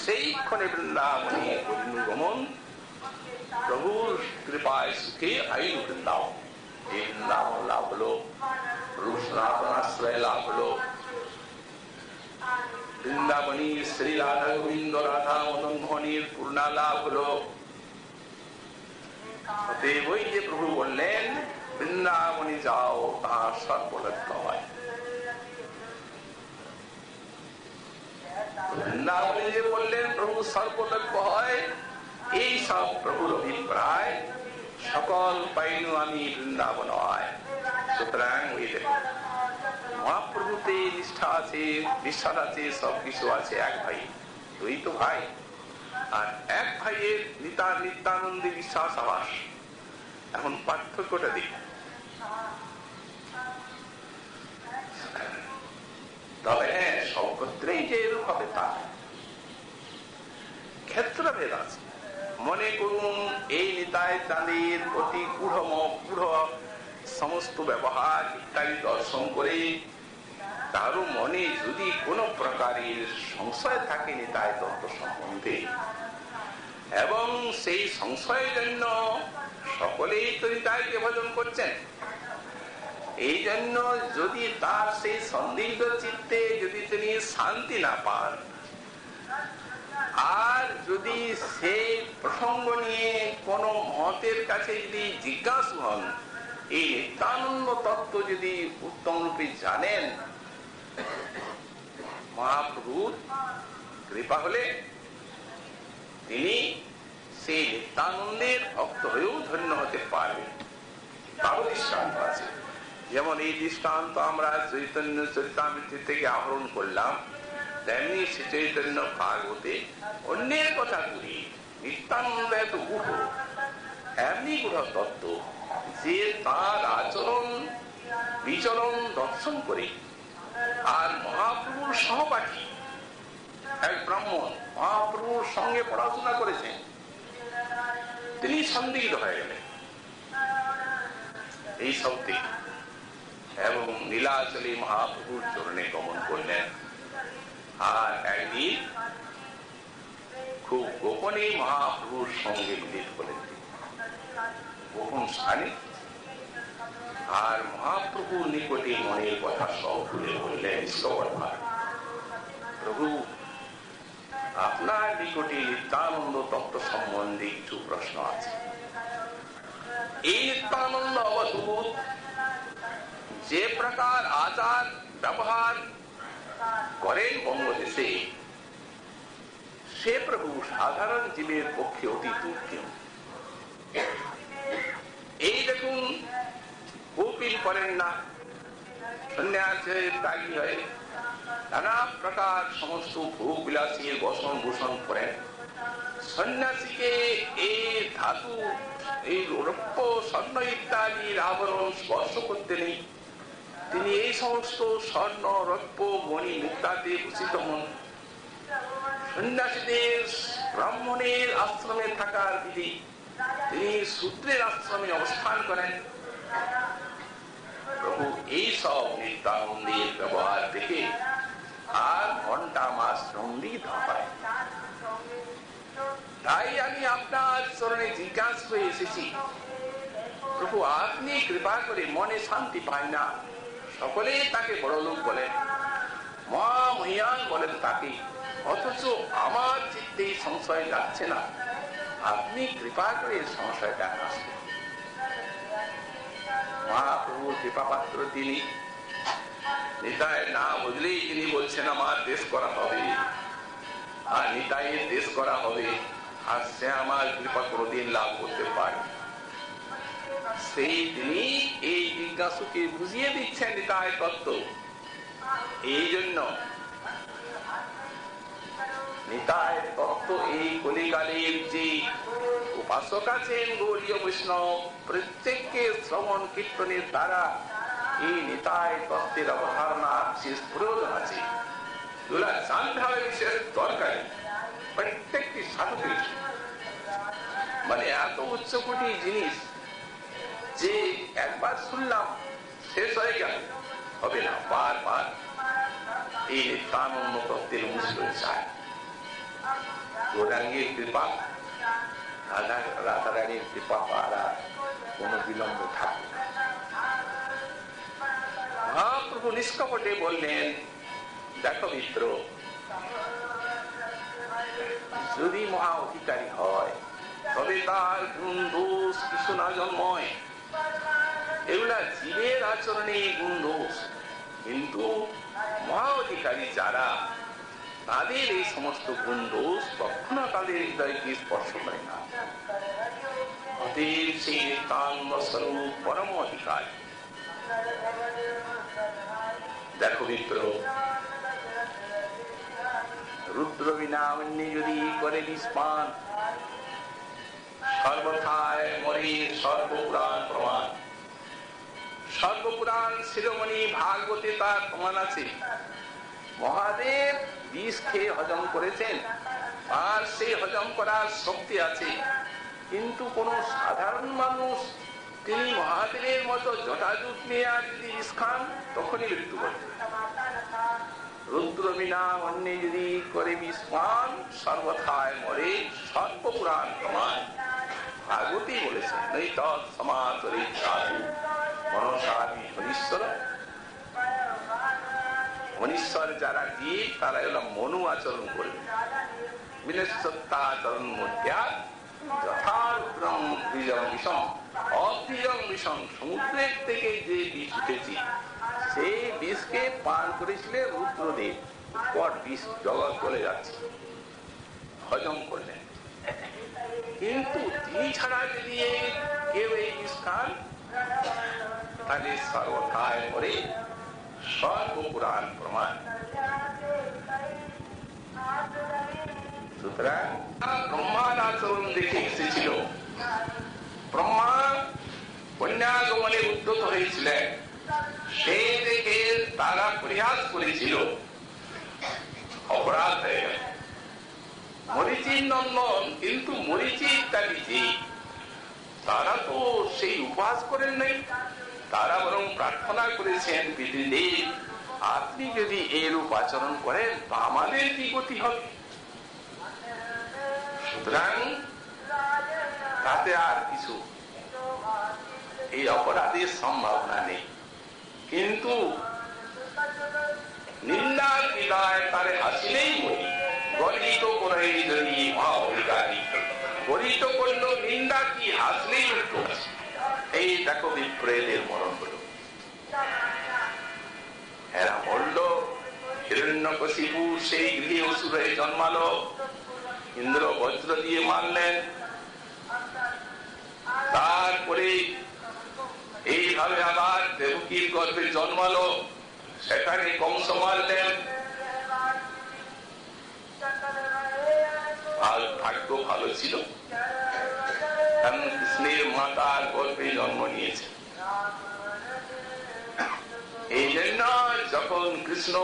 সেইক্ষণে বৃন্দাবনে করিনু গমন, প্রভুর কৃপায় সুখে আইন বৃন্দাবন। এই বৃন্দাবন লাভ হলো, প্রভু সনাতন আশ্রয় লাভ হলো। বৃন্দাবনী শ্রী রাধা গোবিন্দ রাধা মদন মোহনীর পূর্ণা লাভ হলো। অতএব ওই যে প্রভু বললেন বৃন্দাবনে যাও, তাহার সর্বলভ্য হয়। বৃন্দাবনে যে বললেন প্রভু সর্বলভ্য হয়, এই সব প্রভুর অভিপ্রায়। সকল পাইনু আমি বৃন্দাবন হয়। সুতরাং ওই দেখো মহাপ্রভুতে নিষ্ঠা আছে, বিশ্বাস আছে, সবকিছু আছে। এক ভাই, দুই তো ভাই, আর এক ভাইয়ের নিত্যানন্দে বিশ্বাস আবাস। এখন পার্থক্যটা দেখি। তবে হ্যাঁ, সব ক্ষেত্রেই যে এরূপ হবে তা ক্ষেত্রভেদ আছে। মনে করুন এই নিতাই চাঁদের অতি গূঢ় সমস্ত ব্যবহার ইত্যাদি দর্শন করে তারও মনে যদি কোনো প্রকারের সংশয় থাকে নিতাই তত্ত্ব সম্বন্ধে, এবং সেই সংশয়ের জন্য সকলেই তো নিতাইকে ভজন করছেন, এই জন্য যদি তার সেই সন্দিগ্ধ চিত্তে যদি তিনি শান্তি না পান, আর যদি সেই প্রসঙ্গ নিয়ে কোন মহতের কাছে যদি জিজ্ঞাসা হন, এই নিত্যানন্দ তত্ত্ব যদি উত্তম রূপে জানেন, মহাপ্রভুর কৃপা হলে তিনি সেই নিত্যানন্দের ভক্ত হয়েও ধন্য হতে পারবেন। তারও দৃষ্টান্ত আছে। যেমন এই দৃষ্টান্ত আমরা চৈতন্য চরিতামৃত থেকে আহরণ করলাম, তেমনি শ্রী চৈতন্য ভাগবতে অন্যের কথা বলি। নিত্যানন্দ এত গূঢ়, এমনি গূঢ় তত্ত্ব যে তার আচরণ বিচরণ দর্শন করে। আর মহাপ্রভুর সহপাঠী এক ব্রাহ্মণ মহাপ্রভুর সঙ্গে পড়াশোনা করেছেন, তিনি সন্দিগ্ধ হয়ে গেলেন এই শব্দে, এবং নীলাচলে মহাপ্রভুর চরণে গমন করলেন। আর একদিন খুব গোপনে মহাপ্রভুর সঙ্গে মিলিত হলেন গোপন স্থানে। আর মহাপ্রভুর নিকটে মনের কথা সব খুলে বললেন, প্রভু আপনার নিকটে নিত্যানন্দ তত্ত্ব সম্বন্ধে কিছু প্রশ্ন আছে। এই নিত্যানন্দ অবধূত যে প্রকার আচার ব্যবহার করেন বঙ্গদেশে, সে প্রভু সাধারণ জীবের পক্ষে অতি দুর্গম। এই দেখুন, কৌপিল করেন না, সন্ন্যাসের ত্যাগী হয়ে নানা প্রকার সমস্ত ভোগ বিলাসীর বসন ভূষণ করেন। সন্ন্যাসীকে এই ধাতু, এই রৌপ্য স্বর্ণ ইত্যাদির আবরণ স্পর্শ করতে নেই। তিনি এই সমস্ত স্বর্ণ রৌপ্য মণি মুক্তাতে ভূষিত হন। সন্ন্যাসীদের ব্রাহ্মণের আশ্রমে থাকার বিধি, তিনি শূদ্রের আশ্রমে অবস্থান করেন। প্রভু এই সব নিত্যানন্দের ব্যবহার থেকে আর ঘন্টা মাস সন্দিগ্ধ হয়। তাই আমি আপনার চরণে জিজ্ঞাসা হয়ে এসেছি, প্রভু আপনি কৃপা করে মনে শান্তি পায় না। সকলে তাকে বড় লোক বলেন, মহামহিয়ান বলেন তাকে, অথচ আমার চিত্তে সংশয় যাচ্ছে না। আপনি কৃপা করে সংশয়টা আসবে। মহাপ্রভুর কৃপাপাত্র তিনি। নিতাই না বুঝলেই তিনি বলছেন আমার দেশ করা হবে, আর নিতাইয়ের দেশ করা হবে, আর সে আমার কৃপা কোনদিন লাভ করতে পারে। সেই তিনি এই জিজ্ঞাসুকে বুঝিয়ে দিচ্ছেন নিতাই তত্ত্ব। এই জন্য নিতাই তত্ত্ব এই কলিকালের যে উপাসক আছেন গৌড়ীয় বৈষ্ণব, প্রত্যেককে শ্রবণ কীর্তনের দ্বারা এই নিতাই তত্ত্বের অবধারণা বিশেষ প্রয়োজন আছে। এগুলা জানতে হবে, বিশেষ দরকারি প্রত্যেকটি সাধকের। মানে এত উচ্চকোটি জিনিস যে একবার শুনলাম শেষ হয়ে গেল, হবে না, বারবার এই নিত্যানন্দ তত্ত্বের অনুশীলন চায়। গৌরাঙ্গের কৃপা, রাধারানীর কৃপা পাওয়া কোন বিলম্ব থাকে না। মহাপ্রভু নিষ্কপটে বললেন, দেখো মিত্র, যদি মহা অধিকারী হয় তবে তার গুণ দোষ কিছু না জন্ময়। এগুলা জীবের আচরণে গুণ দোষ, কিন্তু মহা অধিকারী যারা, তাদের এই সমস্ত গুণ দোষ কখনো তাদের হৃদয়কে স্পর্শ করে না। অতএব সেই নিত্যানন্দ স্বরূপ পরম অধিকারী। দেখো মিত্র, রুদ্র বিনা অন্য যদি করে নিষ্পান, সর্বথায় মরে সর্বপুরাণ প্রমাণ। সর্বপুরাণ শিরোমণি ভাগবতে তার প্রমাণ আছে। মহাদেব বিষ খেয়ে হজম করেছেন, আর সেই হজম করার শক্তি আছে, কিন্তু কোন সাধারণ মানুষ তিনি মহাদেবের মতো জটাজুট নিয়ে আর যদি বিষ খান, তখনই মৃত্যু ঘটবে। রুদ্র বিনা অন্য যদি করে বিষ পান, সর্বথায় মরে সর্বপুরাণ প্রমাণ। ভাগবতী বলেছেন, নৈত সমাচরিত সাধু মনসামি হরিশ্বর। মনীশ্বর যারা জীব, তারা এগুলো মনু আচরণ করবে। বিনশ্বত্তাচরণ মধ্যা যথারুদ্রম দ্বিজং বিষম। অদ্বিজং বিষম, সমুদ্রের থেকে যে বিষ উঠেছে, সেই বিষকে পান করেছিলেন রুদ্রদেব। পর বিষ জগৎ চলে যাচ্ছে, হজম করলেন। কিন্তু তিনি ছাড়া যদি কেউ এই বিষ খান, তাহলে সর্বথায় পরে সর্বপুরাণ প্রমাণ। সুতরাং ব্রহ্মার আচরণ দেখে এসেছিল। ব্রহ্মা কন্যাগমনে উদ্যত হয়েছিলেন, সে দেখে তারা পরিহাস করেছিল, অপরাধ হয়ে গেল। মরিচির নন্দন, কিন্তু মরিচি ইত্যাদি যে, তারা তো সেই উপহাস করেন নাই, তারা বরং প্রার্থনা করেছেন, পিতৃদেব আপনি যদি এরূপ আচরণ করেন তা আমাদের কি গতি হবে। সুতরাং তাতে আর কিছু এই অপরাধের সম্ভাবনা নেই। কিন্তু নিন্দার বিদায় তারে হাসিলেই মরি, গরিত করে যদি মহা অধিকারী। গরিত করলো নিন্দা কি, হাসলেই উত্তর। এই দেখো বিপ্রেদের মরণ হলো, এরা মরল। হিরণ্যকশিপু সেই গৃহে অসুর হয়ে জন্মালো, ইন্দ্র বজ্র দিয়ে মারলেন। তারপরে এইভাবে আবার দেবকীর গর্ভে জন্মালো, সেখানে কংস মারলেন। ভাগ্য ভালো ছিল, কারণ কৃষ্ণের মাতার গর্ভে জন্ম নিয়েছে। এই জন্য যখন কৃষ্ণ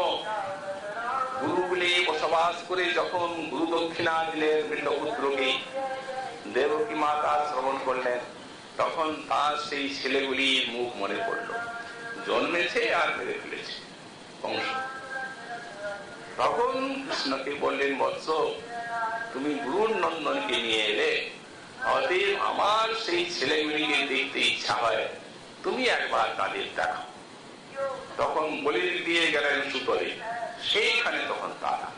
গুরুকুলে বসবাস করে যখন গুরু দক্ষিণা দিলেন মৃতপুত্রকে, দেবকী মাতা শ্রবণ করলেন, তখন তার সেই ছেলেগুলির মুখ মনে পড়ল, জন্মেছে আর মেরে ফেলেছে কংস। তখন কৃষ্ণকে বললেন, বৎস তুমি গুরুর নন্দনকে নিয়ে এলে, অতএব আমার সেই ছেলেগুলিকে দেখতে ইচ্ছা হয়, তুমি একবার তাদের দেখো। তখন বলে দিয়ে গেলেন সুতরে, সেইখানে তখন তারা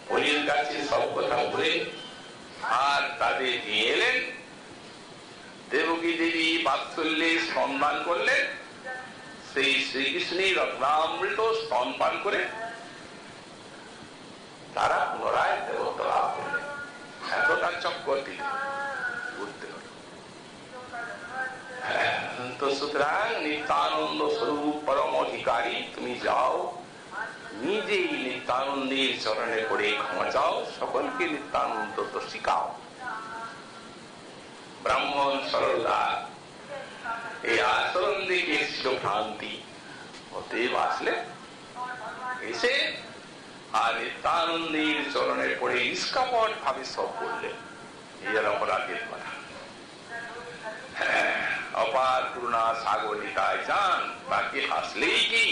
বলির কাছে সব কথা বলে আর তাদের নিয়ে এলেন। দেবকী দেবী বাৎসল্যে স্তনদান করলেন, সেই শ্রীকৃষ্ণের রত্নামৃত স্তন পান করে তারা পুনরায় দেবত্ব লাভ করলেন। এতটা চক্কর দিকে বুঝতে হবে। তো সুতরাং নিত্যানন্দ স্বরূপ পরম অধিকারী তুমি যাও, নিজেই নিত্যানন্দের চরণে পড়ে ক্ষমা চাও, সকলকে নিত্যানন্দ তো শিখাও। ব্রাহ্মণ সরলদা এই আচরণ দেখে এসেছিল ভ্রান্তি, অতএব আসলে এসে আর নিত্যানন্দের চরণে পড়ে নিষ্কাপট ভাবে সব করলেন। এর অপরাধের কথা। অপার করুণা সাগর নিতাই যান, তাকে হাসলেই কি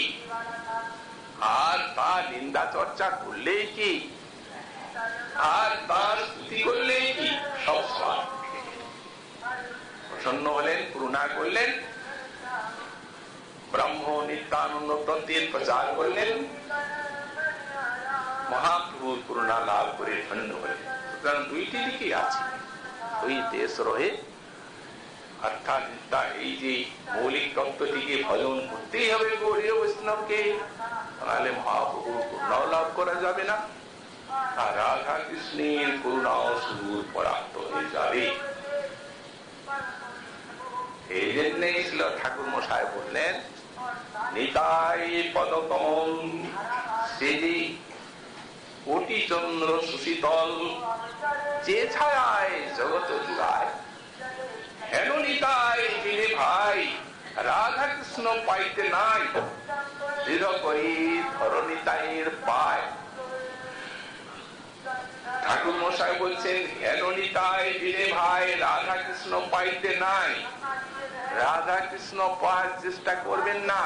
আর তার নিন্দা চর্চা করলেই কি আর তার স্তুতি করলেই কি সব সমান। প্রসন্ন হলেন, করুণা করলেন, ব্রহ্ম নিত্যানন্দ তত্ত্বের প্রচার করলেন, মহাপ্রভুর করুণা লাভ করে ধন্য হলেন। সুতরাং দুইটি দিকে আছে, ওই দেশ রহে অর্থাৎ এই যে মৌলিক তত্ত্বটিকে ভজন করতেই হবে গৌড়ীয় বৈষ্ণবকে, তাহলে মহাপ্রভুর করুণাও লাভ করা যাবে না, আর রাধা কৃষ্ণের করুণাও সুদূর পরাক্ত হয়ে যাবে। এই জন্যই ছিল ঠাকুর মশাই বললেন, নিতাই পদকমল সেজি কোটি চন্দ্র সুশীতল, যে ছায়ায় জগৎ জুড়ায়, হেন নিতাই দিনে ভাই রাধা কৃষ্ণ পাইতে নাই, দৃঢ় করি ধর নিতাইয়ের পায়। ঠাকুর মশাই বলছেন, হেন নিতাই দিনে ভাই রাধা কৃষ্ণ পাইতে নাই, রাধা কৃষ্ণ পাওয়ার চেষ্টা করবেন না।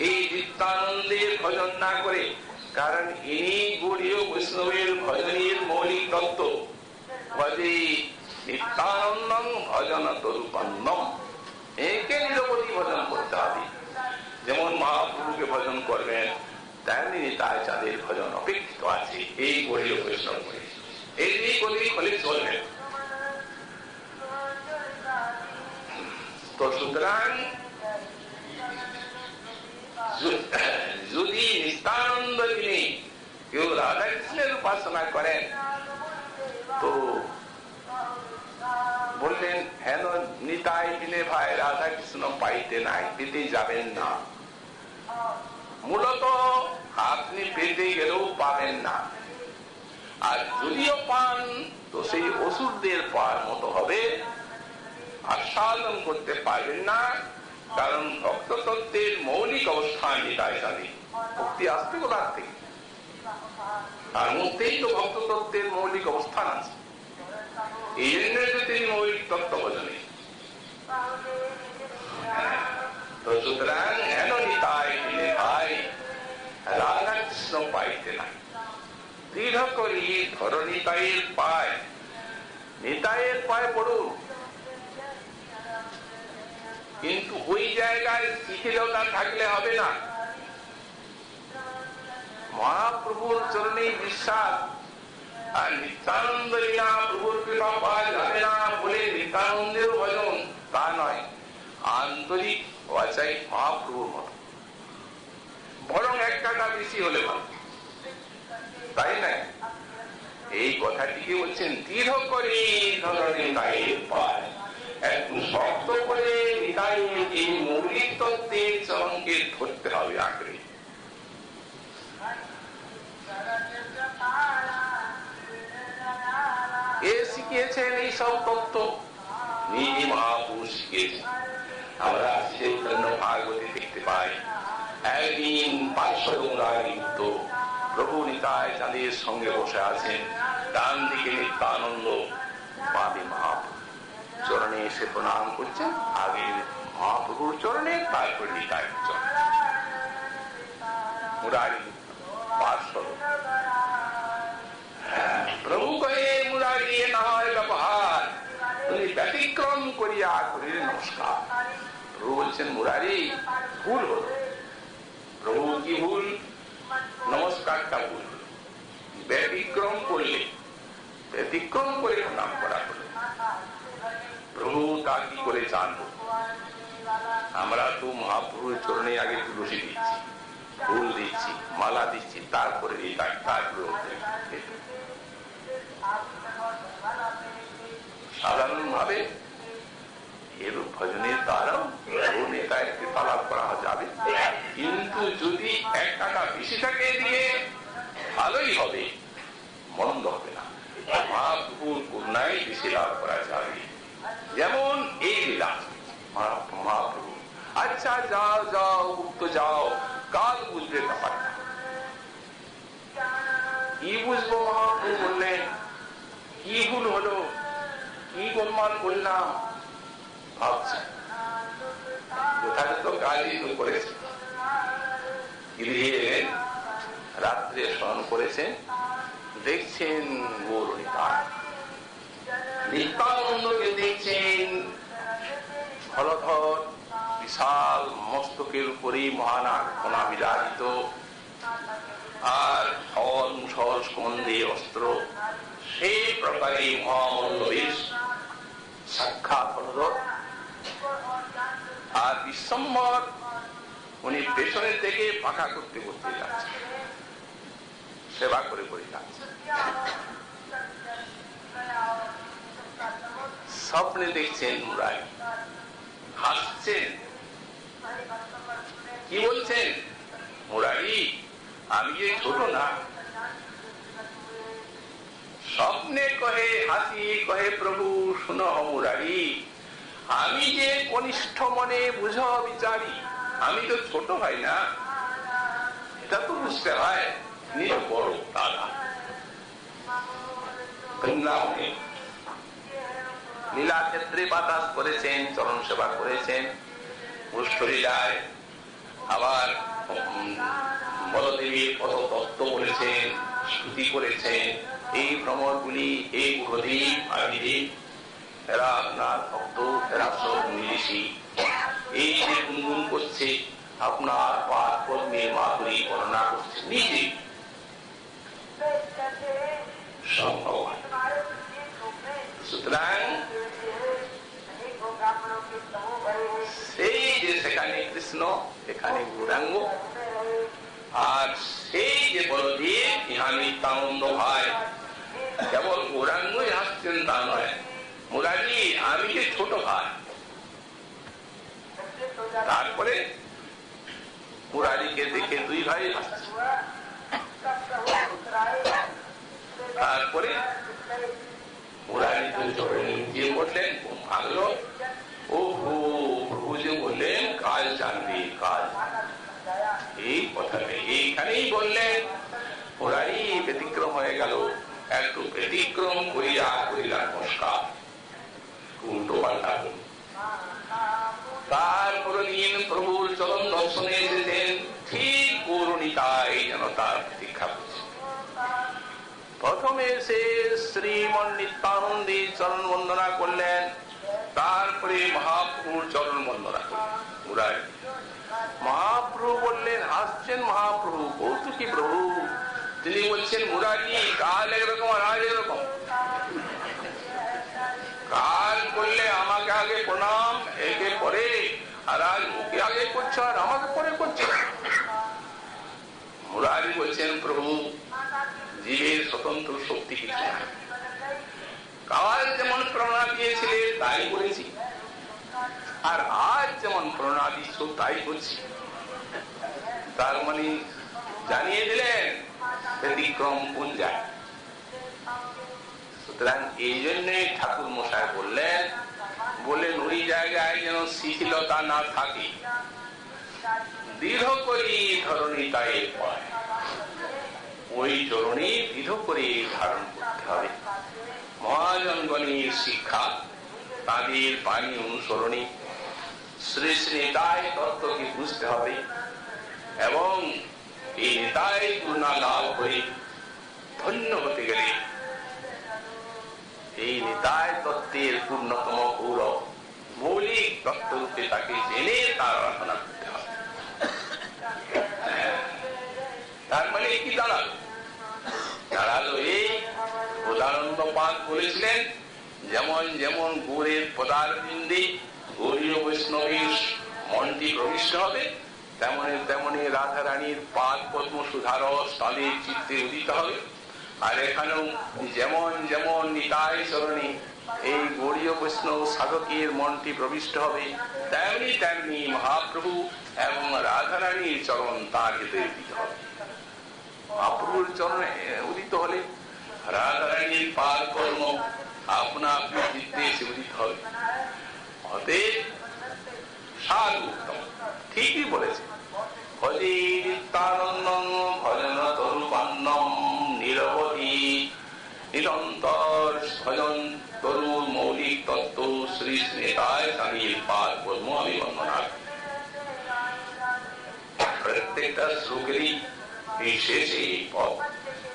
এই নিত্যানন্দের ভজন না করে, কারণ ইনি গৌড়ীয় বৈষ্ণবের ভজনের মৌলিক তত্ত্ব। ভজে নিত্যানন্দং ভজন তরুপন্নম, একে নিরবধি ভজন করতে হবে। যেমন মহাপ্রভুকে ভজন করবেন, তেমনি নিতাই চাঁদের ভজন অপেক্ষিত আছে এই গৌড়ীয় বৈষ্ণব। এই গলি হলে চলবে। তো সুতরাং যদি নিত্যানন্দ যিনি কেউ রাধা কৃষ্ণের উপাসনা করেন, তো বললেন হেন নিতাই দিনে ভাই রাধা কৃষ্ণ পাইতে নাই, পেতে যাবেন না। মূলত আপনি পেতে গেলেও পাবেন না, আর যদিও পান তো সেই অসুরদের পাওয়ার মতো হবে, আস্বাদন করতে পারবেন না। কারণ ভক্ত তত্ত্বের মৌলিক অবস্থান নিতাই জানি, ভক্তি আসতে কোথার থেকে, তার মধ্যেই তো ভক্ত তত্ত্বের মৌলিক অবস্থান আছে। এই জন্য তিনি মৌলিক তত্ত্ব বোঝেন। তো সুতরাং হেন নিতাই দিনে ভাই রাধা কৃষ্ণ পাইতে নাই, দৃঢ় করি ধর নিতাইয়ের পায়। নিতাইয়ের পায় পড়ুন, কিন্তু ওই জায়গায় শিথিলতা থাকলে হবে না। মহাপ্রভুর চরণে বিশ্বাস আর নিত্যানন্দ বিনা প্রভুর কৃপা পাওয়া যাবে না বলে নিত্যানন্দের ভজন তা নয়, আন্তরিক হওয়া চাই মহাপ্রভুর মত, বরং এক কাটা বেশি হলে ভালো, তাই নাই? এই কথাটিকে বলছেন দৃঢ় করে ধরনের নিতাইয়ের পায়, একটু শক্ত করে নিতাইয়ের এই মৌলিক তত্ত্বের চরণকে ধরতে হবে আগ্রহী। এ শিখিয়েছেন এই সব তত্ত্ব, নিজে মহাপুরুষ শিখিয়েছেন। আমরা চৈতন্য ভাগবতে দেখতে পাই, একদিন পার্শ্বরাযুক্ত প্রভু নিতাই চাঁদের সঙ্গে বসে আছেন, ডান দিকে নিত্যানন্দ, বামে মহাপ্রভু। চরণে এসে প্রণাম করছেন, আগে মহাপ্রভুর চরণে, তারপর নিতাই চরণে। মুরারি পার্শ্ব প্রভু কহে, মুরারি এ না হয় ব্যবহার, তুমি ব্যতিক্রম করিয়া করিলে নমস্কার। প্রভু বলছেন, মুরারি ভুল হল। প্রভু কি ভুল? নমস্কারটা ভুল হল। ব্যতিক্রম করলে, ব্যতিক্রম করে প্রণাম করা হলো। প্রভু তা কি করে জানবো? আমরা তো মহাপ্রভুর চরণে আগে তুলসী দিচ্ছি, ফুল দিচ্ছি, মালা দিচ্ছি, তারপরে সাধারণ ভাবে এরূপ ভজনের দ্বারাও নেতাকে তালাব করা যাবে, কিন্তু যদি 1 টাকা বেশি থাকে দিয়ে ভালোই হবে, মন্দ হবে না। মহাপ্রভুর করুণায় বেশি লাভ করা যাবে। যেমন এই লীলা মহাপ্রভু, আচ্ছা যাও যাও মুক্ত যাও, কাল বুঝবে ব্যাপারটা। কি বুঝবো? মহাপ্রভু বললেন, কি ভুল হলো, কি গোলমাল করলাম ভাবছি, যথাযথ কাজই তো করেছে। গৃহে রাত্রে স্মরণ করেছেন, দেখছেন গৌর নিত্যানন্দকে দেখছেন ফলধর বিশাল মস্তকের উপরে মহানাগ কোনা বিরাজিত, আর ফল মুসল স্কন্ধে অস্ত্র, সেই প্রকারে মহামল্লবেশ সাক্ষাৎ ফলধর। আর বিশ্বম্বর উনি পেছনের থেকে পাখা করতে করতে যাচ্ছে, সেবা করে করে যাচ্ছে। স্বপ্নে দেখছেন মুরারি, হাসছেন, কি বলছেন? মুরারি, আমি যে ছোট না। স্বপ্নে কহে হাসি, কহে প্রভু শুনো মুরারি, আমি যে কনিষ্ঠ মনে বুঝ বিচারি, আমি তো ছোট ভাই না, এটা তো বুঝতে হয়। নিজ বড় দাদা লীলা ক্ষেত্রে বাতাস করেছেন, চরণ সেবা করেছেন, পুষ্করীলায় আবার বলদেবীর পদতত্ত্ব বলেছেন, স্তুতি করেছেন। এই ভ্রমণগুলি, এই গুরুদেব আদিদেব, এরা আপনার ভক্ত, এরা সব ঋষি, এই যে গুনগুন করছে, আপনার পাদ পদ্মে মাধুরী বর্ণনা করছে, নিজে সম্ভব। সুতরাং সেই যে সেখানে কৃষ্ণ, এখানে গৌরাঙ্গ, আর সেই যে বলদেব ইহা নিত্যানন্দ ভাই, কেবল গৌরাঙ্গই হাসছেন তা নয়, মুরারি আমি যে ছোট ভাই। তারপরে মুরারিকে দেখে 2 ভাই হাসছে। তারপরে মুরারি তো চরণে গিয়ে বললেন, ভাগলো ও প্রভু যে বললেন কাল জানবি, কাল, এই কথাটা এইখানেই বললেন। মুরারি ব্যতিক্রম হয়ে গেল, একটু ব্যতিক্রম করিয়া করিলা নমস্কার, উল্টো পাল্টা। তারপর দিন প্রভুর চরণ দর্শনে এসেছেন, ঠিক গৌরণিতায় যেন তার প্রতীক্ষা করছে। প্রথমে সে শ্রীমন নিত্যানন্দী চরণ বন্দনা করলেন, তারপরে মহাপ্রভুর চরণ বন্দনা করলেন। মুরারি মহাপ্রভু বললেন, হাসছেন মহাপ্রভু, কৌতুকী প্রভু। তিনি বলছেন, মুরারি কাল একরকম আর আজ একরকম। কাল করলে আমাকে আগে প্রণাম, একে পরে, আর আজ ওকে আগে করছো আর আমাকে পরে করছো। মুরারি বলছেন, প্রভু জীবের স্বতন্ত্র শক্তি কিছু না, কাল যেমন প্রেরণা দিয়েছিলে তাই করেছি, আর আজ যেমন প্রেরণা দিচ্ছ তাই করছি। তার মানে জানিয়ে দিলেন ব্যতিক্রম কোন যায়। সুতরাং এই জন্যে ঠাকুর মশাই বললেন ওই জায়গায় যেন শিথিলতা না থাকে, দৃঢ় করি ধরণী তাই পায়, ওই চরণে দৃঢ় করে ধারণ করতে হবে। মহাজনগণের শিক্ষা, তাদের বাণী অনুসরণে শ্রী শ্রী নিতাই তত্ত্বকে বুঝতে হবে, এবং এই নিতাই করুণা লাভ করে ধন্য হতে গেলে এই নিতাই তত্ত্বের পূর্ণতম গৌরব মৌলিক তত্ত্বরূপে তাকে জেনে তার আরাধনা করতে হবে। তার মানে কি দাঁড়ালো? এই উদাহরণ পাঠ করেছিলেন যেমন যেমন গৌরের পদারবিন্দে গৌরীয় বৈষ্ণবের মনটি প্রবিষ্ট হবে, তেমনি তেমনি রাধা রানীর পাদ পদ্ম সুধারস তাদের চিত্তে উদিত হবে। আর এখানেও যেমন যেমন নিতাই চরণে এই গৌরীয় বৈষ্ণব সাধকের মনটি প্রবিষ্ট হবে, তেমনি তেমনি মহাপ্রভু এবং রাধা রানীর চরণ তার হৃদয়ে উদিত হবে। মহাপ্রভুর চরণে উদিত হলে রাধা রানীর পাদ কর্ম আপনা আপনি চিত্তে এসে উদিত হবে। অতএব সাধু উত্তম, ঠিকই বলেছে। ভজে নিত্যানন্দং ভজন তরুপান্নম নিরবধি নিরন্তর ভজন তরুর মৌলিক তত্ত্ব শ্রী স্নেতায় স্বামীর পাদ পদ্ম আমি বন্দনা করি। প্রত্যেকটা শ্লোকেরই বিশেষ এই পদ,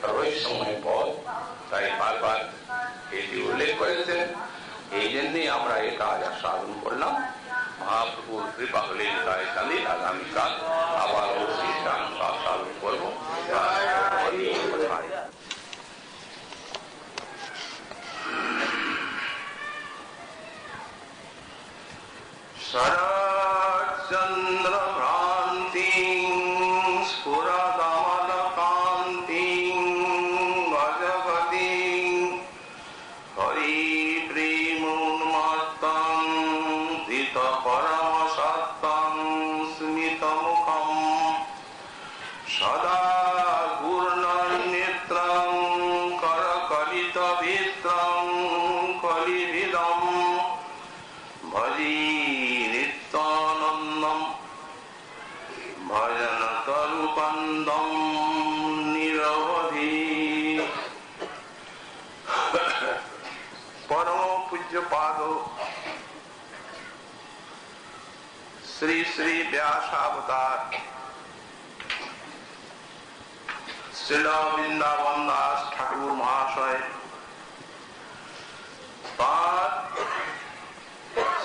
রহস্যময় পদ, তাই বারবার এটি উল্লেখ করেছেন। এই জন্যই আমরা এই কাজ সাধন করলাম। মহাপ্রভুর কৃপা হলে তাই চালিয়ে আগামীকাল আবার অবশ্যই সাধন করবো। শরৎচন্দ্র ভ্রান্তি স্ফুরদমল কান্তি গজগতি হরি প্রেমোন্মত্তং ধৃত পরম সত্যং স্মিত মুখম সদা ঘূর্ণনেত্রং করকলিত ভিত্রং কলিভিদম ভজি নিত্যানন্দম ভজন তরুকন্দম নিরবধি। পরম পূজ্যপাদ শ্রী শ্রী ব্যাসাবতার শ্রীল বৃন্দাবন দাস ঠাকুর মহাশয় তার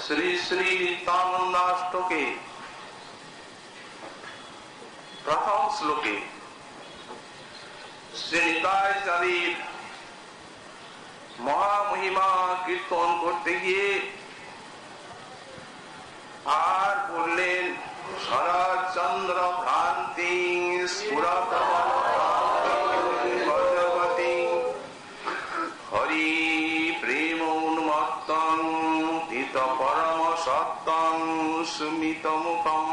শ্রী শ্রী নিত্যানন্দাষ্টকে প্রথম শ্লোকে শ্রী নিতাই চাঁদের মহামহিমা কীর্তন করতে গিয়ে আর বললেন শরৎচন্দ্র ভ্রান্তি স্ফুরতমতি হরি প্রেম উন্মত্তং তীত পরম সত্যং সুমিত মুখম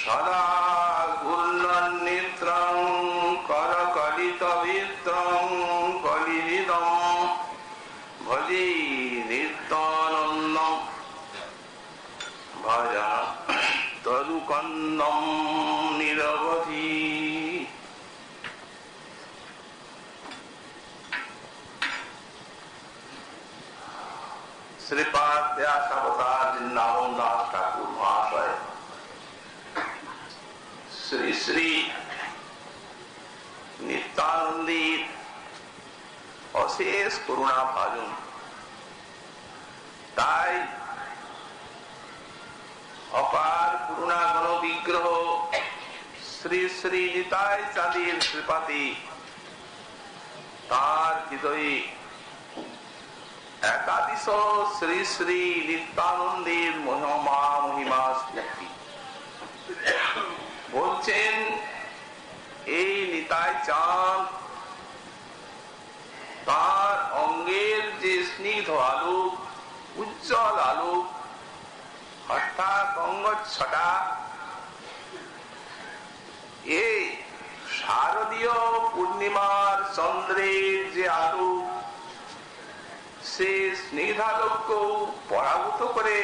সদা ঘূর্ণনেত্রং করকলিত ভিত্রং কলিভিদম ভজে নিত্যানন্দম ভজন তরুকন্দম নিরবধি। শ্রীপাদ ব্যাসাবতার বৃন্দাবন দাস ঠাকুর মহাশয় শ্রী শ্রী নিত্যানন্দীর অশেষ করুণা ভাজন, তাই অপার করুণা গণ বিগ্রহ শ্রী শ্রী নিতাই চাঁদের শ্রীপাতি তার হৃদয়ে একাদশ শ্রী শ্রী নিত্যানন্দের মহিমা স্ফূর্তি বলছেন। এই নিতাই চাঁদ তার অঙ্গের যে স্নিগ্ধ আলোক, উজ্জ্বল আলোক, অর্থাৎ অঙ্গচ্ছটা, এই শারদীয় পূর্ণিমার চন্দ্রের যে আলো, সে স্নিগ্ধালোককে পরাভূত করে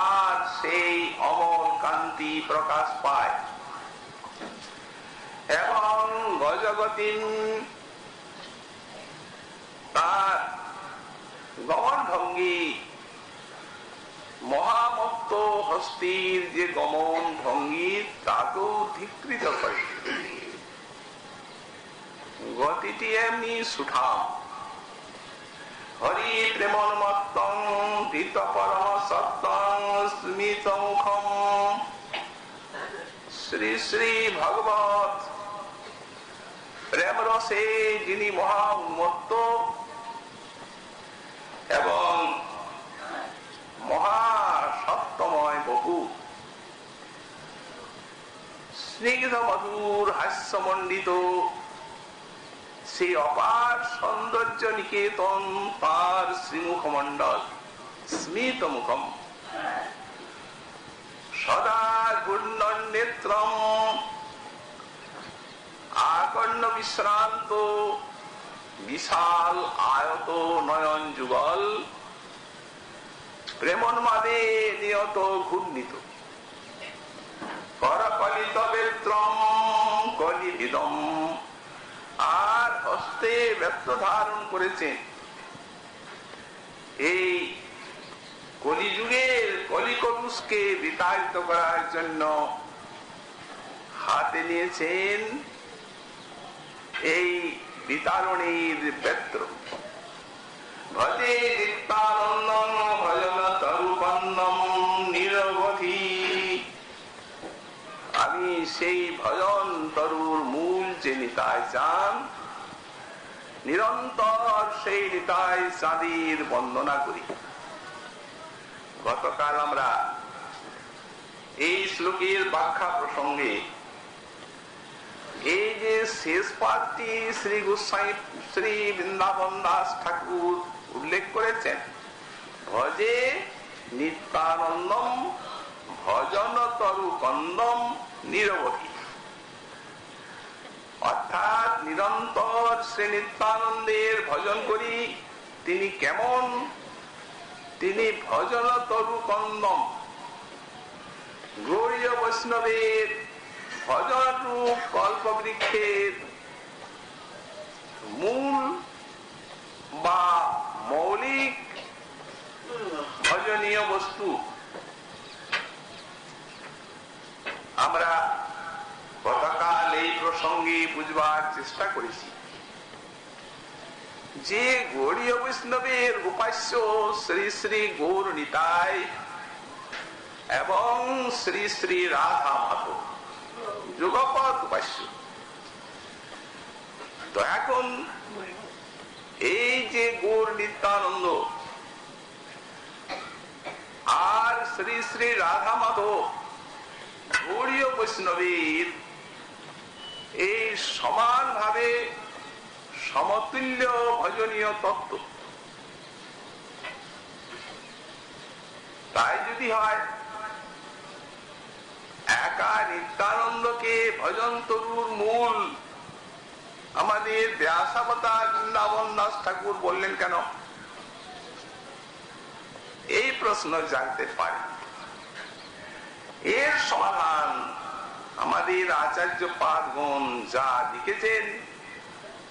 আর সেই অমল কান্তি প্রকাশ পায় এবং গজগতি তার গমন ভঙ্গি, মহামত্ত হস্তির যে গমন ভঙ্গি তাকেও ধিকৃত করে। গতিটি এমনি সুঠাম। হরি প্রেমোন্মত্তং ধৃত পরম সত্যং স্মিত মুখম। শ্রী শ্রী ভগবত প্রেম রসে যিনি মহা উন্মত্ত, এবং মহাসত্যময় বহু স্নিগ্ধ মধুর হাস্যমণ্ডিত সেই অপার সৌন্দর্য নিকেতন তার শ্রীমুখমণ্ডল স্মিত মুখম সদা ঘূর্ণন নেত্রম আকর্ণ বিশ্রান্ত বিশাল আয়ত নয়ন যুগল প্রেমন্মাদে নিয়ত ঘূর্ণিত করকলিত বেত্রম কলিবিদম আর হস্তে ব্যস্ত ধারণ করেছেন এই কলিযুগের কলিকলুষকে বিতাড়িত করার জন্য হাতে নিয়েছেন এই বিতারণীর বেত্র ভজে নিত্যানন্দম ভজন তরুপন্নম নিরবধি আমি সেই ভজন তরুর মূল যে নিতাই চান নিরন্তর সেই নিতাই চাঁদের বন্দনা করি। গতকাল আমরা এই শ্লোকের ব্যাখ্যা প্রসঙ্গে এই যে শেষ পাঠটি শ্রী গোস্বামী শ্রী বৃন্দাবন দাস ঠাকুর উল্লেখ করেছেন ভজে নিত্যানন্দম ভজন তরু কন্দম নিরবধি, অর্থাৎ নিরন্তর শ্রী নিত্যানন্দের ভজন করি। তিনি কেমন? তিনি ভজন তরু কন্দম গৌড়ীয় বৈষ্ণবের ভজন রূপ কল্পবৃক্ষের মূল বা মৌলিক ভজনীয় বস্তু। আমরা গতকাল এই প্রসঙ্গে বুঝবার চেষ্টা করেছি যে গৌড়ীয় বৈষ্ণবের উপাস্য শ্রী শ্রী গৌর নিতাই এবং শ্রী শ্রী রাধা মাধব যুগপৎ উপাস্য। তো এখন এই যে গৌর নিত্যানন্দ আর শ্রী শ্রী রাধা মাধব গৌড়ীয় বৈষ্ণবের এই সমানভাবে সমতুল্য ভজনীয় তত্ত্ব। তাই যদি হয় একা নিত্যানন্দকে ভজন তরুর মূল আমাদের ব্যাসাবতার বৃন্দাবন দাস ঠাকুর বললেন কেন? এই প্রশ্ন জানতে পারি। এর সমাধান আমাদের আচার্য পাদগণ যা লিখেছেন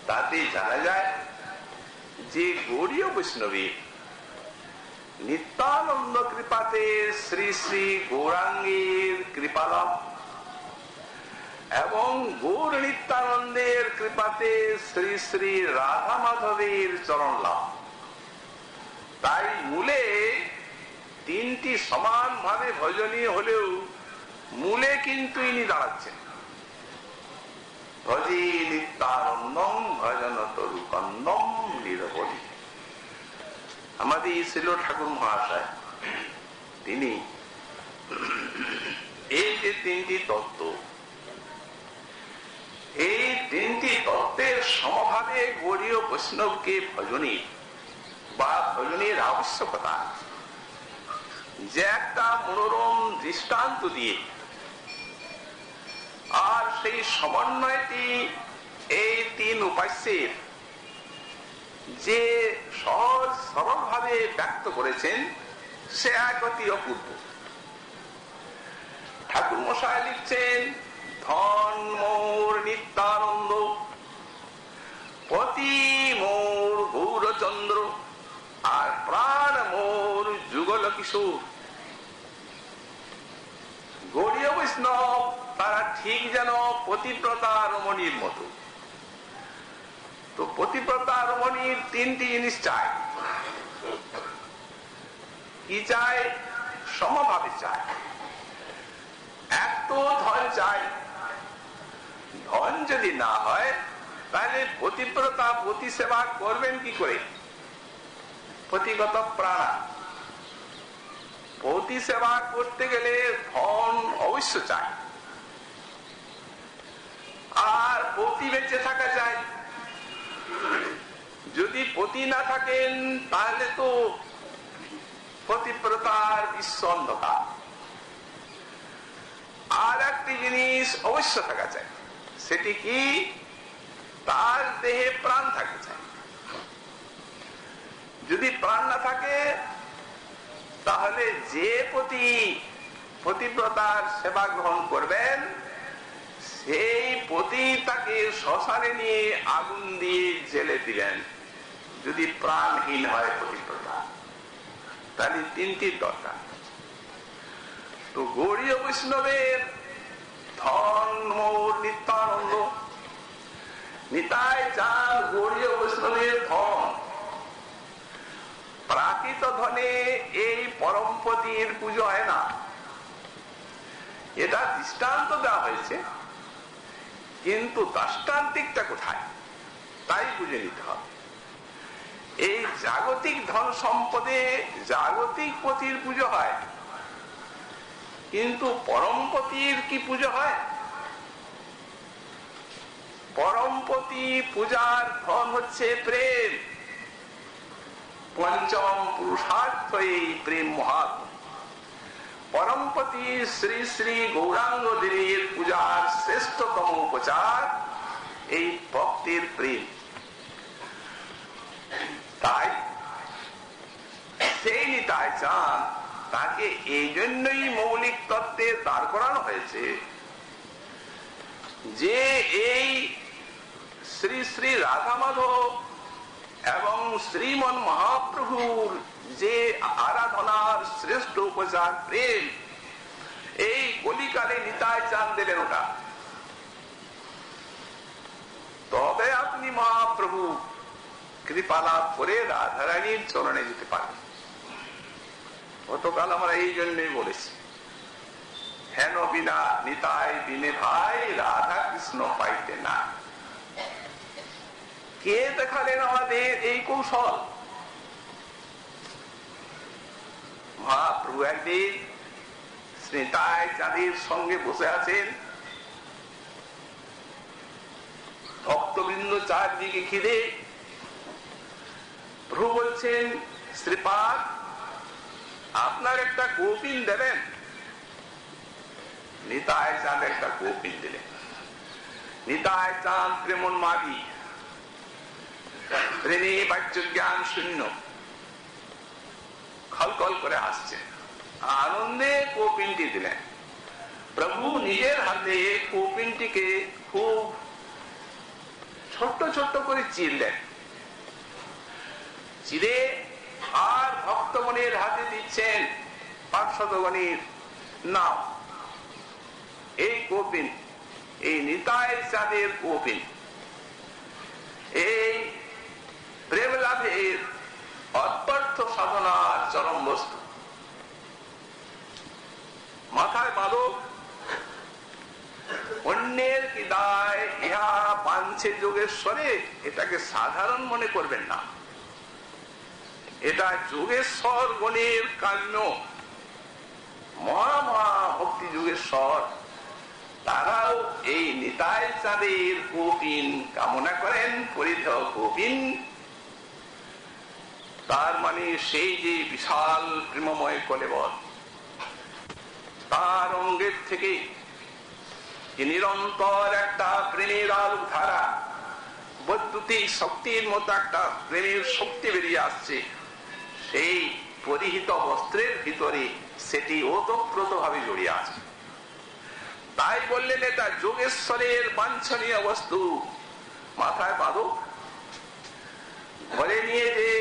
তাতে জানা যায় যে গৌড়ীয় বৈষ্ণবী নিত্যানন্দ কৃপাতে শ্রী শ্রী গৌরাঙ্গের কৃপালাভ এবং গৌর নিত্যানন্দের কৃপাতে শ্রী শ্রী রাধা মাধবের চরণ লাভ। তাই মূলে তিনটি সমানভাবে ভজনীয় হলেও মূলে কিন্তু ইনি দাঁড়াচ্ছেন ভজে নিত্যানন্দম ভজন তরু কন্দম নিরবধি। আমাদের শিল ঠাকুর মহাশয় তিনি এই যে তিনটি তত্ত্ব, এই তিনটি তত্ত্বের সমভাবে গৌড়ীয় বৈষ্ণবকে ভজনী বা ভজনের আবশ্যকতা যে একটা মনোরম দৃষ্টান্ত দিয়ে আর সেই সমন্বয়টি এই তিন উপাস্যের যে সহজ সরল ভাবে ব্যক্ত করেছেন সে এক অতি অপূর্ব। ঠাকুর মশাই লিখছেন ধন মোর নিত্যানন্দ পতি মোর গৌরচন্দ্র আর প্রাণ মোর যুগল কিশোর। গৌড়ীয় বৈষ্ণব তারা ঠিক যেন পতিব্রতা রমণীর মতো। তো পতিব্রতা রমণীর তিনটি জিনিস চায়। কি চায়? সমভাবে চায়। এক তো ধন চায়, ধন যদি না হয় তাহলে পতিব্রতা পতি সেবা করবেন কি করে? পতিগত প্রাণা। পতি সেবা করতে গেলে ধন অবশ্য চাই, আর পতি বেঁচে থাকা চাই। যদি পতি না থাকেন তাহলে তো পতিব্রতার বিশ্ব অন্ধকার। আর একটি জিনিস অবশ্য থাকা চাই, সেটি কি? তার দেহে প্রাণ থাকা চাই। যদি প্রাণ না থাকে তাহলে যে পতিব্রতার সেবা গ্রহণ করবেন সেই পতি তাকে শ্মশানে নিয়ে আগুন দিয়ে জেলে দিলেন। যদি প্রাণহীন হয় পতিব্রতা, তাহলে তিনটি দরকার। তো গৌড়ীয় বৈষ্ণবের ধন মোর নিত্যানন্দ, নিতাই চাঁদ গৌড়ীয় বৈষ্ণবের ধন। প্রাকৃত ধনে এই পরমপতির পুজো হয় না, এটা দৃষ্টান্ত দেওয়া হয়েছে, কিন্তু দাষ্টান্তিকটা কোথায় তাই বুঝে নিতে হবে। এই জাগতিক ধন সম্পদে জাগতিক পতির পুজো হয়, কিন্তু পরমপতির কি পুজো হয়? পরমপতি পূজার ধন হচ্ছে প্রেম। পঞ্চম পুরুষার্থ এই প্রেম মহাত্ম। পরমপতি শ্রী শ্রী গৌরাঙ্গ দেবীর পূজার শ্রেষ্ঠতম উপচার এই ভক্তির প্রেম। তাই সেই নিতাই চাঁদ তাকে এই জন্যই মৌলিক তত্ত্বে দাঁড় করানো হয়েছে যে এই শ্রী শ্রী রাধা মাধব এবং শ্রীমন মহাপ্রভুর যে আরাধনার শ্রেষ্ঠ উপচার প্রেম, এই কলিকালে নিতাই চাঁদ দেবেন ওটা। তবে আপনি মহাপ্রভু কৃপা লাভ করে রাধারানীর চরণে যেতে পারেন। গতকাল আমরা এই জন্যই বলেছি, হেন বিনা নিতাই বিনে ভাই রাধা কৃষ্ণ পাইতে না। কে দেখালেন আমাদের এই কৌশল? মহাপ্রভু একদিন নিতাই চাঁদের সঙ্গে বসে আছেন, ভক্তবৃন্দ চারদিকে ঘিরে। প্রভু বলছেন, শ্রীপাদ আপনার একটা কৌপিন দেবেন। নিতাই চাঁদ একটা কৌপিন দিলেন। নিতাই চাঁদ প্রেমোন্মাদী, প্রেমে বাচ্য জ্ঞান শূন্য, খলকল করে আসছে, আনন্দে কৌপিনটি দিলেন। প্রভু নিজের হাতে কৌপিনটিকে খুব ছোট্ট ছোট্ট করে চিরলেন। চিরে আর ভক্তগণের হাতে দিচ্ছেন, পার্শ্বদগণের নাম। এই কৌপিন, এই নিতাই চাঁদের কৌপিন, এই প্রেম লাভের অত্যর্থ সাধনার চরম বস্তু। মাথায় বাঁধো, অন্যের কি দায় ইহা বাঞ্ছে যোগেশ্বরে, এটাকে সাধারণ মনে করবেন না। এটা যোগেশ্বর গণের কাম্য। মহা মহা ভক্তি যোগেশ্বর তারাও এই নিতাই চাঁদের কৌপিন কামনা করেন, পরিধেয় কৌপিন। তার মানে সেই যে বিশাল প্রেমময় কলেবর, তার অঙ্গের থেকে নিরন্তর একটা প্রেমের আলোক ধারা, বৈদ্যুতিক শক্তির মতো একটা প্রেমের শক্তি বেরিয়ে আসছে। সেই পরিহিত বস্ত্রের ভিতরে সেটি ওতপ্রোত ভাবে জড়িয়ে আছে। তাই বললেন এটা যোগেশ্বরের বাঞ্ছনীয় বস্তু। মাথায় বাঁধো, ঘরে নিয়ে যে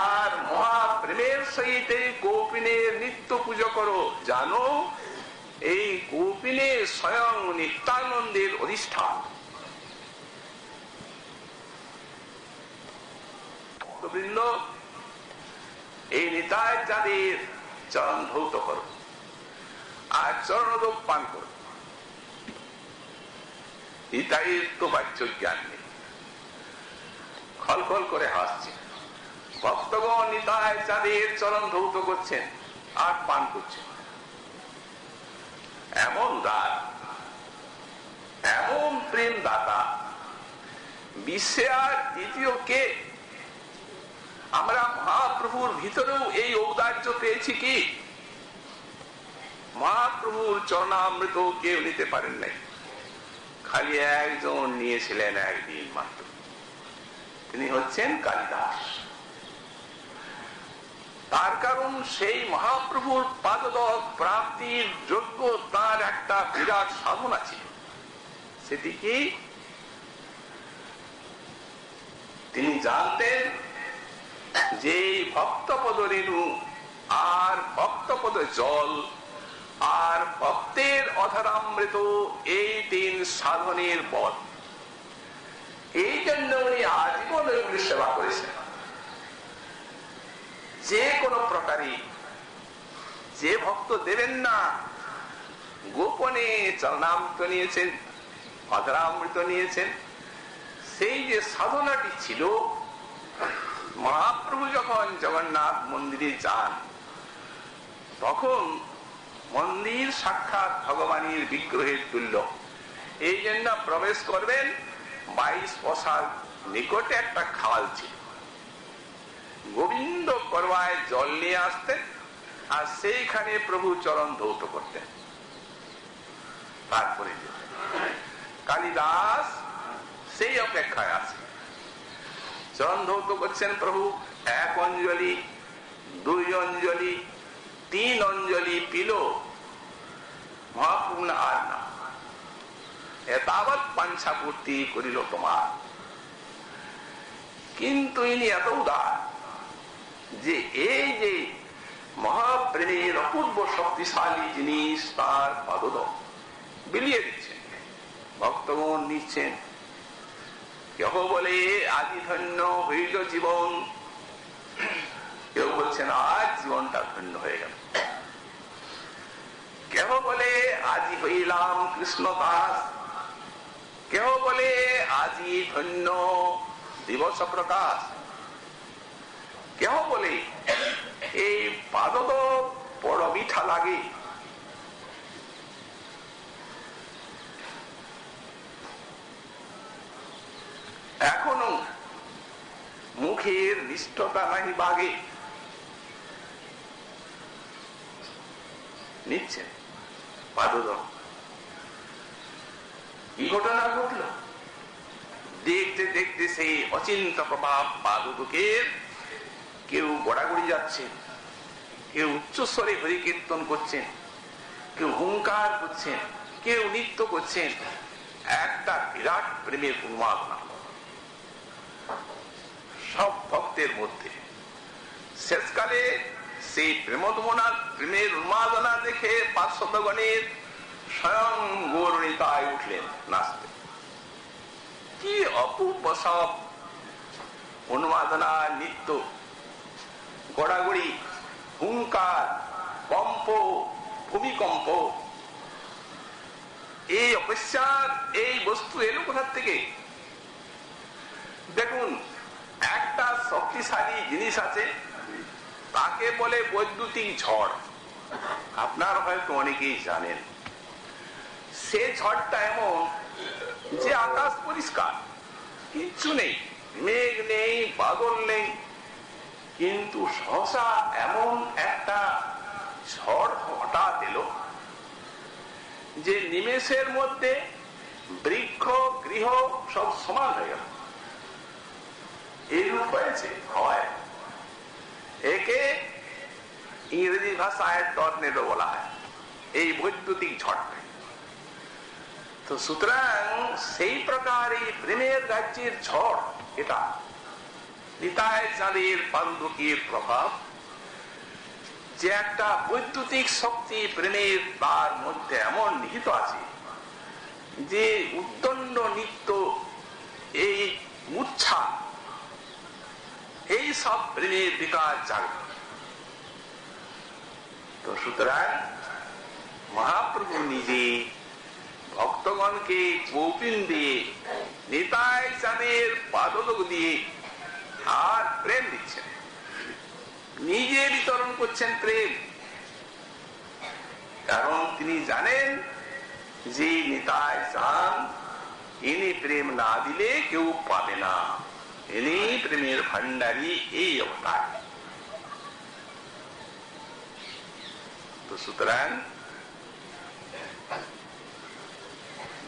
আর মহাপ্রেমের সহিত এই কৌপিনের নিত্য পুজো করো। জানো এই কৌপিনে স্বয়ং নিত্যানন্দের অধিষ্ঠান। বৃন্দ, এই নিতাই চাঁদের চরণ ধৌত করো আর চরণোদক পান করো। নিতাইয়ের তো বাচ্য জ্ঞান নেই, খলখল করে হাসছে। ভক্তগণ নিতাই চাঁদের চরণ ধৌত করছেন আর পান করছেন। এমন দান, এমন প্রেম দাতা বিশ্বে আর দ্বিতীয় কে? আমরা মহাপ্রভুর ভিতরেও এই ঔদার্য পেয়েছি কি? মহাপ্রভুর চরণামৃত কেউ নিতে পারেন নাই, খালি একজন নিয়েছিলেন একদিন মাত্র, তিনি হচ্ছেন কালিদাস। তার কারণ সেই মহাপ্রভুর পাদদক প্রাপ্তির যোগ্য তার একটা বিরাট সাধনা ছিল। সেটি কি? তিনি জানতেন যে ভক্তপদ রেণু আর ভক্তপদ জল আর ভক্তের অধরামৃত এই তিন সাধনের পথ। এই জন্য উনি আজীবন এগুলি সেবা করেছেন। যে কোনো প্রকারে যে ভক্ত দেবেন না, গোপনে চরণামৃত নিয়েছেন, অধরামৃত নিয়েছেন, সেই যে সাধনাটি ছিল, মহাপ্রভু যখন জগন্নাথ মন্দিরে যান তখন মন্দির সাক্ষাৎ ভগবানের বিগ্রহের তুল্য। এই জন্য প্রবেশ করবেন, 22 পশার নিকটে একটা খাল ছিল, গোবিন্দ করবায় জল নিয়ে আসতেন আর সেইখানে প্রভু চরণ ধৌত করতেন। তারপরে কালিদাস সেই অপেক্ষায় আছে, চরণ ধৌত করছেন প্রভু। 1 অঞ্জলি, 2 অঞ্জলি, 3 অঞ্জলি পিল মহাপ্রভু আর না, এতাবৎ পাঞ্ছা পূর্তি করিল তোমার। কিন্তু ইনি এত উদার যে এই যে মহাপ্রেমের অপূর্ব শক্তিশালী জিনিস তার পাদদক বিলিয়ে দিচ্ছেন, ভক্তগণ নিচ্ছেন। কেহ বলে আজি ধন্য হইল জীবন, কেউ বলছেন আজ জীবনটা ধন্য হয়ে গেল, কেহ বলে আজি হইলাম কৃষ্ণ দাস, কেহ বলে আজি ধন্য দিবস প্রকাশ, কেহ বলে এই পাদদক বড় মিঠা লাগে। এখনো মুখের নিষ্ঠতা নাহি বাগে, নিচ্ছেন পাদদক। কি ঘটনা ঘটল? দেখতে দেখতে সেই অচিন্ত প্রভাব পাদদকের, কেউ গড়াগড়ি যাচ্ছেন, কেউ উচ্চস্বরে হরি কীর্তন করছেন, কেউ হুঙ্কার করছেন, কেউ নৃত্য করছেন। একটা বিরাট প্রেমের উন্মাদনা সব ভক্তের মধ্যে। শেষকালে সেই প্রেমের উন্মাদনা দেখে পার্শ্বদগণের স্বয়ং গৌরণিতায় উঠলেন নাচতে। কি অপূর্ব সব উন্মাদনা, নৃত্য, গড়াগড়ি, হুঙ্কার, কম্প, ভূমিকম্প। এই অপেক্ষার এই বস্তু এলো কোথার থেকে? দেখুন, একটা শক্তিশালী জিনিস আছে, তাকে বলে বৈদ্যুতিক ঝড়। আপনার হয়তো অনেকেই জানেন। সে ঝড়টা এমন যে আকাশ পরিষ্কার, কিচ্ছু নেই, মেঘ নেই, বাদল নেই, কিন্তু সহসা এমন একটা ঝড় হঠাৎ এলো যে নিমেষের মধ্যে বৃক্ষ গৃহ সব সমান হয়ে গেল। এইরূপ হয়েছে, হয়। একে ইংরেজি ভাষায় টর্নেডো বলা হয়, এই বৈদ্যুতিক ঝড়। তো সুতরাং সেই প্রকার এই প্রেমের রাজ্যের ঝড়, এটা নিতাই চাঁদের পাদুকের প্রভাব, যে একটা বৈদ্যুতিক শক্তি প্রেমের তার মধ্যে এমন নিহিত আছে যে উদ্দণ্ড নিত্য এই মূর্ছা, এই সব প্রেমের বিকাশ জাগবে। তো সুতরাং মহাপ্রভু নিজে ভক্তগণকে কৌপিন দিয়ে, নিতাই চাঁদের পাদদক দিয়ে আর প্রেম দিচ্ছেন। নিজে বিতরণ করছেন প্রেম, কারণ তিনি জানেন যে নিতাই চান ইনি প্রেম না দিলে কেউ পাবে না, ইনি প্রেমের ভান্ডারী, এই অবতার। তো সুতরাং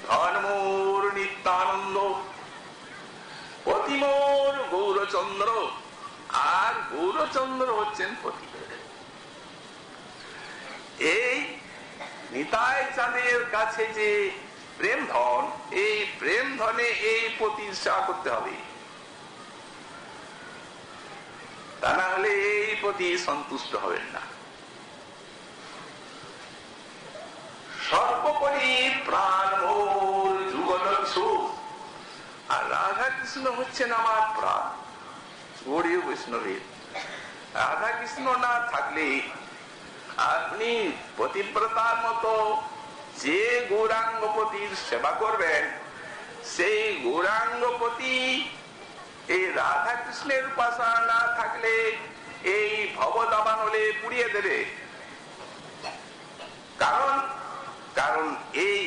ধর্মোর নিত্যানন্দ, পতিমোর গৌরচন্দ্র, আর গৌরচন্দ্র হচ্ছেন পতি। এই নিতাই চাঁদের কাছে যে প্রেম ধন, এই প্রেম ধনে এই পতির সেবা করতে হবে, তা না হলে এই পতি সন্তুষ্ট হবেন না। সর্বোপরি প্রাণ মোর যুগলচ্ছু, আর রাধা কৃষ্ণ হচ্ছেন আমার প্রাণ, গৌড়ীয় বৈষ্ণবের। রাধা কৃষ্ণ না থাকলে আপনি পতিব্রতার মতো যে গৌরাঙ্গপতির সেবা করবেন, সেই গৌরাঙ্গপতি এই রাধা কৃষ্ণের উপাসনা না থাকলে এই ভবদাবানলে পুড়িয়ে দেবে। কারণ কারণ এই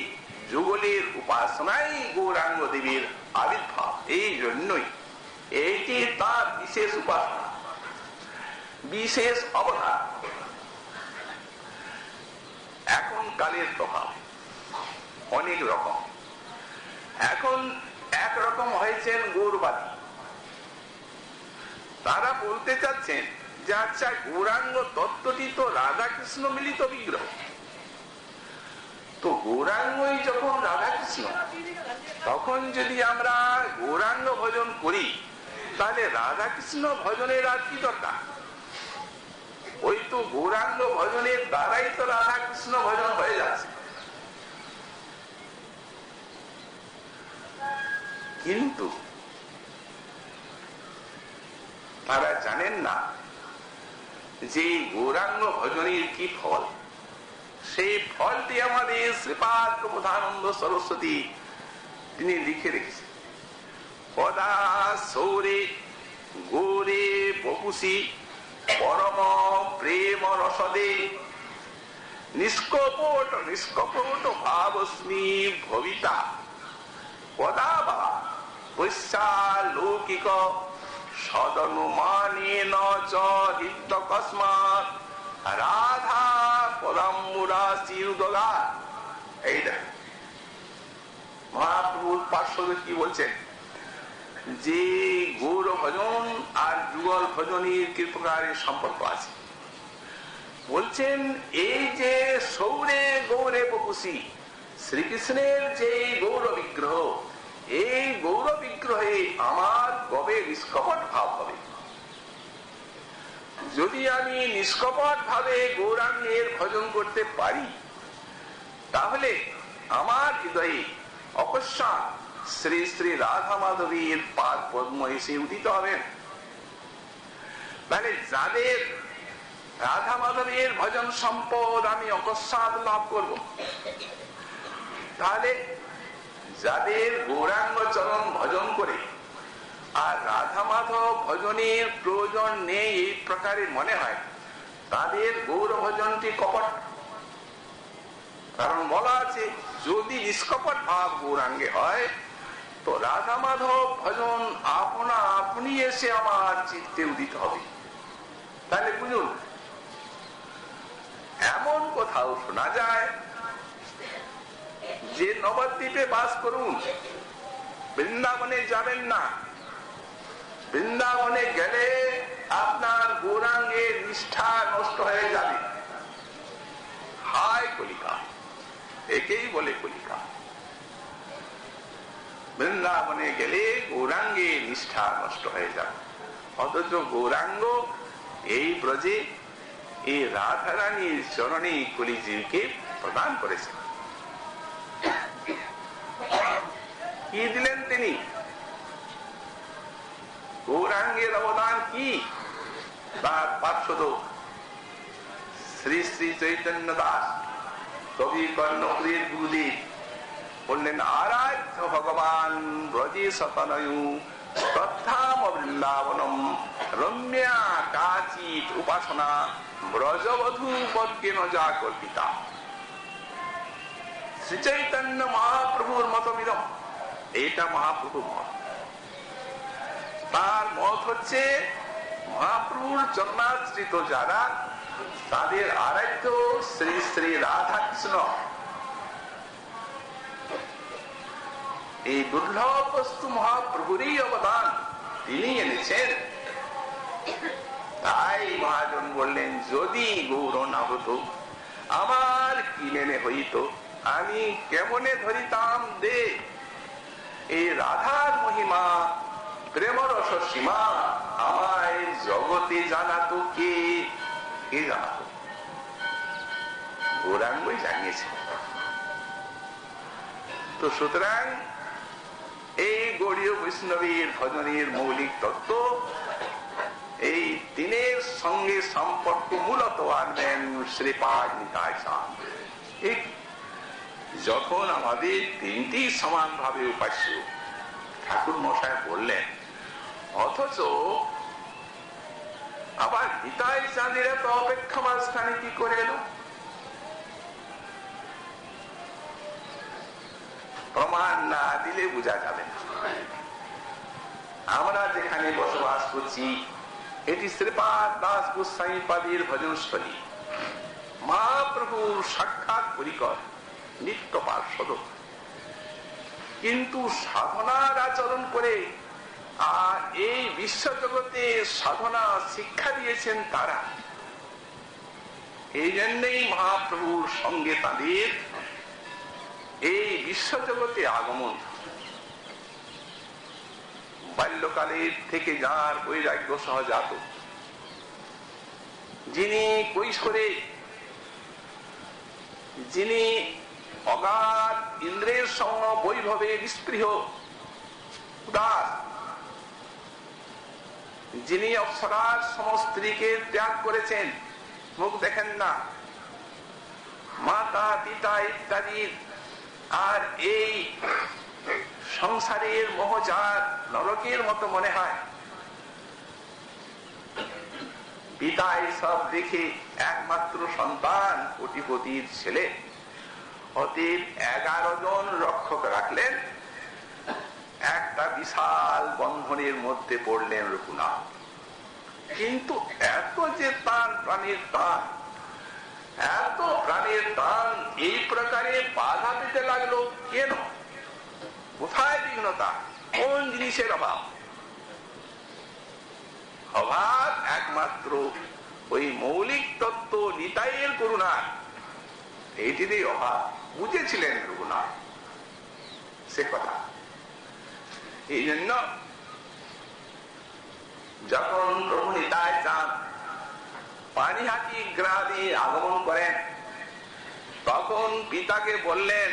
যুগলের উপাসনাই গৌরাঙ্গ দেবীর আবির্ভাব, এই জন্যই এইটি তার বিশেষ উপাসনা, বিশেষ অবতার। এখন কালের প্রভাব অনেক রকম। এখন একরকম হয়েছেন গৌরবাদী, তারা বলতে চাচ্ছেন যে আচ্ছা, গৌরাঙ্গ তত্ত্বটি তো রাধা কৃষ্ণ মিলিত বিগ্রহ, তো গৌরাঙ্গই যখন রাধা কৃষ্ণ, তখন যদি আমরা গৌরাঙ্গ ভজন করি, তাহলে রাধা কৃষ্ণ ভজনের আর কি দরকার? ওই তো গৌরাঙ্গ ভজনের দ্বারাই তো রাধা কৃষ্ণ ভজন হয়ে যাচ্ছে। কিন্তু তারা জানেন না যে গৌরাঙ্গ ভজনের কি ফল। সেই ফলটি আমাদের শ্রীপাদ প্রবোধানন্দ সরস্বতী তিনি লিখে রেখেছেন। পদা সৌরে গৌরে বপুষি পরম প্রেম রসদে নিষ্কপট নিষ্কপট ভাবস্মি ভবিতা পদা বা বৈশ্যালৌকিক সদনুমানেন চ হিতকস্মাৎ রাধা পদাম্বুরা চিরুদগা। এই দেখ মহাপ্রভুর পার্শ্বদ কি বলছেন, যে গৌর ভজন আর যুগল ভজনের কি প্রকারের সম্পর্ক আছে। বলছেন এই যে সৌরে গৌরে বপুষি, শ্রীকৃষ্ণের যে গৌর বিগ্রহ, এই গৌর বিগ্রহে আমার কবে নিষ্কপট ভাব হবে। যদি আমি নিষ্কপট ভাবে গৌরাঙ্গের ভজন করতে পারি, তাহলে আমার হৃদয়ে অকস্মাৎ শ্রী শ্রী রাধা মাধবীর পাদ পদ্ম এসে উদিত হবেন। তাহলে যাদের রাধা মাধবীর ভজন সম্পদ আমি অকস্মাৎ লাভ করব, তাহলে যাদের গৌরাঙ্গ চরণ ভজন করে আর রাধা মাধব ভজনের প্রয়োজন নেই এই প্রকারে মনে হয়, তাদের গৌর ভজনটি কপট। কারণ বলা আছে যদি নিষ্কপট ভাব গৌরাঙ্গে হয়, তো রাধা মাধব ভজন আপনা আপনি এসে আমার চিত্তে উদিত হবে। তাহলে বুঝুন, এমন কোথাও শোনা যায় যে নবদ্বীপে বাস করুন, বৃন্দাবনে যাবেন না, বৃন্দাবনে গেলে আপনার গৌরাঙ্গের নিষ্ঠা নষ্ট হয়ে যাবে। হায় কলিকা, একেই বলে কলিকা। বৃন্দাবনে গেলে গৌরাঙ্গের নিষ্ঠা নষ্ট হয়ে যাবে। অথচ গৌরাঙ্গ এই ব্রজে এই রাধারানীর চরণে কলিজীবকে প্রদান করেছেন। কি দিলেন তিনি? গৌরাঙ্গের অবদান কি? তার পার্শ্বদ শ্রী শ্রী চৈতন্য দাস কবি কর্ণপুরীর গুরুদেব বললেন, আরাধ্য ভগবান ব্রজে সতনয়ু তথাম বৃন্দাবনম রম্যা কাচিত উপাসনা ব্রজবধূ বর্গেন যা কল্পিতা। শ্রী চৈতন্য মহাপ্রভুর মতমিদম, এইটা মহাপ্রভুর মত। তার মত হচ্ছে মহাপ্রভুর চরণাশ্রিত যারা, তাদের আরাধ্য শ্রী শ্রী রাধা কৃষ্ণ এই দুর্লভ বস্তু মহাপ্রভুরই অবদান, তিনি এনেছেন। তাই মহাজন বললেন, যদি গৌর না হতো আমার কি মেনে হইত, আমি কেমনে ধরিতাম দে এই রাধার মহিমা প্রেম রস সীমা, আমায় জগতে জানাতো কে, কে জানাতো? গৌরাঙ্গই জানিয়েছে। তো সুতরাং এই গৌড়ীয় বৈষ্ণবীর ভজনের মৌলিক তত্ত্ব, এই তিনের সঙ্গে সম্পর্ক মূলত আনবেন শ্রীপাদ নিতাই চাঁদ। ঠিক যখন আমাদের তিনটি সমানভাবে উপাস্য ঠাকুর মশাই বললেন, অথচ আবার নিতাই চাঁদের এত অপেক্ষা মাঝখানে কি করে এলো? প্রমাণ না দিলে বোঝা যাবে না। আমরা যেখানে বসবাস করছি এটি শ্রীপাদ দাস গোস্বামী পাদের ভজনস্থলী, মহাপ্রভুর সাক্ষাৎ পরিকর, নিত্য পার্ষদ। কিন্তু সাধনার আচরণ করে আর এই বিশ্ব জগতে সাধনা শিক্ষা দিয়েছেন তারা। এই জন্যই মহাপ্রভুর সঙ্গে তাদের এই বিশ্ব জগতে আগমন। বাল্যকালের থেকে যার বৈরাগ্য সহজাত, যিনি কৈশোরে, যিনি অগাধ ইন্দ্রের সম বৈভবে নিস্পৃহ উদাস, যিনি অপ্সরার সমস্ত স্ত্রীকে ত্যাগ করেছেন, মুখ দেখেন না, মাতা পিতা ইত্যাদি, আর এই সংসারের মোহজার নরকের মতো মনে হয়, পিতা সব দেখে একমাত্র সন্তান কোটিপতির ছেলে, অতএব 11 জন রক্ষক রাখলেন, একটা বিশাল বন্ধনের মধ্যে পড়লেন রঘুনাথ। কিন্তু এত যে তার প্রাণের টান, এত প্রাণের টান এই প্রকারে বাধা দিতে লাগলো কেন? কোথায় বিঘ্নতা? কোন জিনিসের অভাব? অভাব একমাত্র ওই মৌলিক তত্ত্ব নিতাইয়ের করুণা, এইটিরই অভাব বুঝেছিলেন রঘুনাথ সে কথা। এই জন্য যখন প্রভু নিতাই চাঁদ পানিহাটি গ্রামে আগমন করেন, তখন পিতাকে বললেন,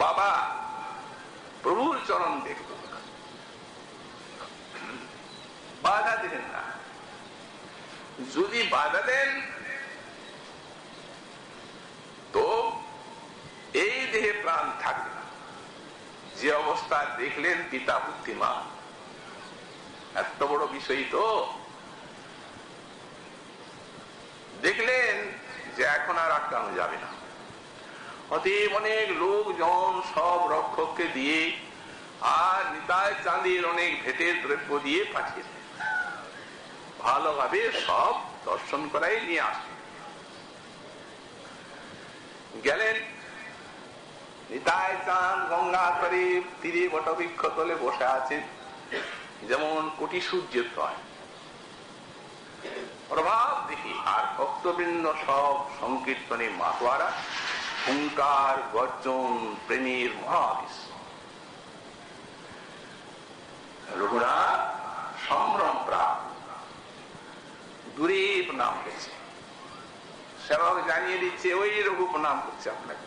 বাবা প্রভুর চরণ দেখব। বাধা দিলেন না। যদি বাধা দেন তো এই দেহে প্রাণ থাকবে না। যে অবস্থা দেখলেন পিতা বুদ্ধিমান, এত বড় বিষয় তো দেখলেন যে এখন আর আটকানো যাবে না। অতএব অনেক লোকজন সব রক্ষককে দিয়ে আর নিতাই চাঁদের অনেক ভেটের দ্রব্য দিয়ে পাঠিয়ে দেন, ভালোভাবে সব দর্শন করাই নিয়ে আসেন। গেলেন নিতাই চাঁদ গঙ্গা করে তীরে বটবৃক্ষ তলে বসে আছেন, যেমন কোটি সূর্যের তয় প্রভাব দেখি। আর ভক্তবৃন্দ সব সংকীর্তনে মাতোয়ারা, হুঙ্কার গর্জন, প্রেমের মহাবিশ্ব। রঘুনাথ সম্ভ্রম প্রাপ্ত, দূরে প্রণাম করছে। সেবক জানিয়ে দিচ্ছে ওই রঘু প্রণাম করছে আপনাকে।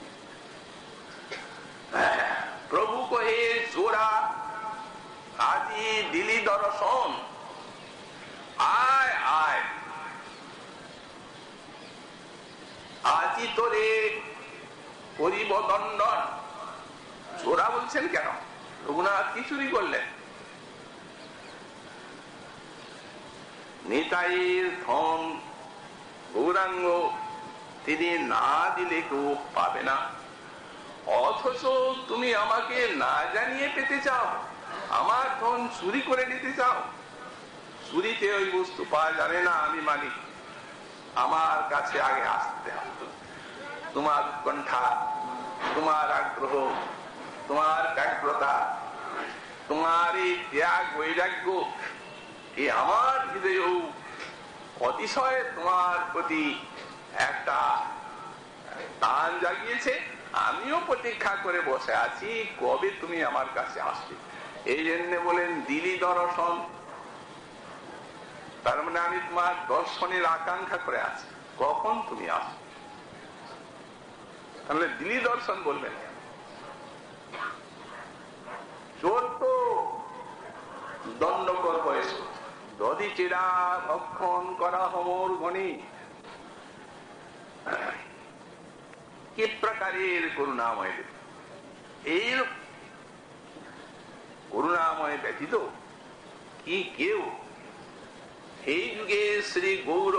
প্রভু কহে চোরা আজি দিলি দর্শন, আয় আয় আজি তোরে করিব দণ্ডন। চোরা বলছেন কেন? রঘুনাথ কি চুরি করলেন? নিতাইয়ের ধন গৌরাঙ্গ তিনি না দিলে কেউ পাবে না, অথচ তুমি আমাকে না জানিয়ে পেতে চাও, আমার ধন চুরি করে নিতে চাও। চুরিতে ওই বস্তু পাওয়া যাবে না, আমি মালিক, আমার কাছে আগে আসতে হবে। তোমার উৎকণ্ঠা, তোমার আগ্রহ, তোমার ব্যগ্রতা, তোমার এই ত্যাগ বৈরাগ্য, এ আমার হৃদয়েও অতিশয় তোমার প্রতি একটা টান জাগিয়েছে। আমিও প্রতীক্ষা করে বসে আছি কবে তুমি আমার কাছে আসবে। এই জন্য বলেন দিলি দর্শন, তার মানে আমি তোমার দর্শনের আকাঙ্ক্ষা করে আছি, কখন তুমি আসবে। তাহলে দিলি দর্শন বলবেন, চোর তো দণ্ড কর বয়স দধি চিরা ভক্ষণ করা হমর গণি। কি প্রকারের করুণাময়, এই করুণাময় ব্যতীত কি কেউ এই যুগে শ্রী গৌর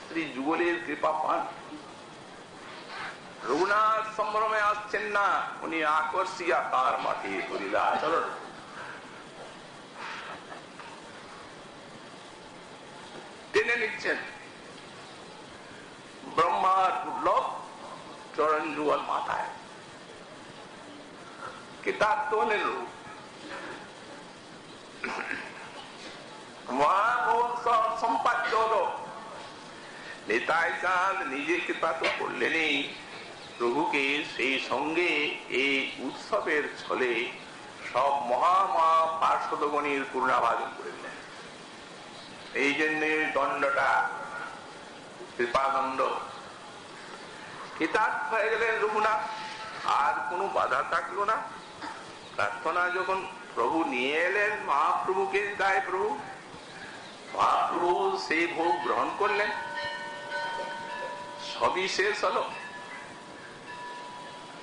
শ্রী যুগলের কৃপা পান? রঘুনাথ সম্ভ্রমে আসছেন না, উনি আকর্ষিয়া তার মাঠে করিলা আচরণ। টেনে নিচ্ছেন ব্রহ্মার দুর্লভ চরণ যুগল মাথায়, কীতাত্তনের রূপ সম্পাদ্য হলো। নিতাই চাঁদ নিজে কৃপা তো করলেনই, প্রভুকে সেই সঙ্গে এই উৎসবের ছলে সব মহা পার্শ্বদগণের করুণাভাজন করে দিলেন। এই জন্যে দণ্ডটা কৃপাদণ্ড। কৃতার্থ হয়ে গেলেন রঘুনাথ, আর কোনো বাধা থাকলো না। প্রার্থনা যখন প্রভু নিয়ে এলেন মহাপ্রভুকে, দায় প্রভু, মহাপ্রভু সেই ভোগ গ্রহণ করলেন, সবই শেষ হলো।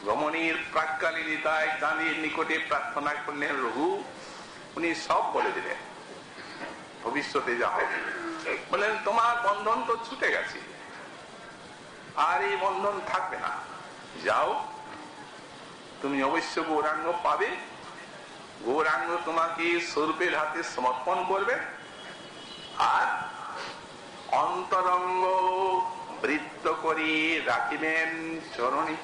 রমণীর প্রাক্কালে নিতাই চাঁদের নিকটে প্রার্থনা করলেন রঘু, উনি সব বলে দিলেন ভবিষ্যতে যা হবে। বললেন তোমার বন্ধন তো ছুটে গেছে, আর এই বন্ধন থাকবে না, যাও, তুমি অবশ্য গৌরাঙ্গ পাবে, গৌরাঙ্গ তোমাকে স্বরূপের হাতে সমর্পণ করবে, আর অন্তরঙ্গ বৃত্ত করে রাখিবেন চরণী।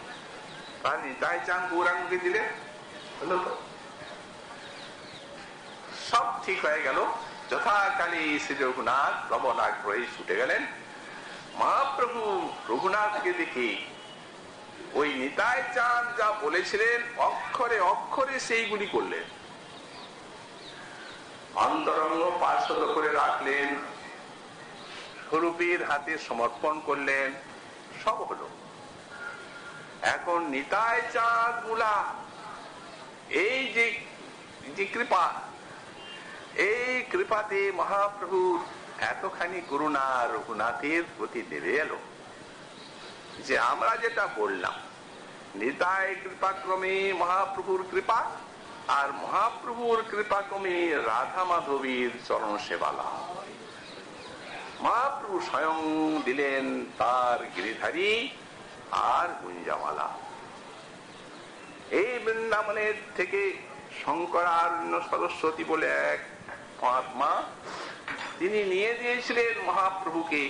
তার নিতাই চাঁদ গৌরাঙ্গকে দিলে হলো তো, সব ঠিক হয়ে গেল। যথাকালে শ্রী রঘুনাথ প্রবল আগ্রহে ছুটে গেলেন। মহাপ্রভু রঘুনাথকে দেখে ওই নিতাই চাঁদ যা বলেছিলেন অক্ষরে অক্ষরে সেইগুলি করলেন। অন্তরঙ্গ পার্শ্বদ করে রাখলেন, স্বরূপের হাতে সমর্পণ করলেন, সব হলো। এখন নিতাই চাঁদ গুলা এই যে কৃপা, এই কৃপাতে মহাপ্রভুর এতখানি করুণা রঘুনাথের প্রতি নেমে এলো যে আমরা যেটা বললাম, নিতাই কৃপাক্রমে মহাপ্রভুর কৃপা, আর মহাপ্রভুর কৃপাক্রমে রাধা মাধবীর চরণ সেবা লাভ। মহাপ্রভু স্বয়ং দিলেন তার গিরিধারী আর গুঞ্জামালা। এই বৃন্দাবনের থেকে শঙ্করারণ্য সরস্বতী বলে এক মহাত্মা, তিনি নিয়ে দিয়েছিলেন মহাপ্রভুকে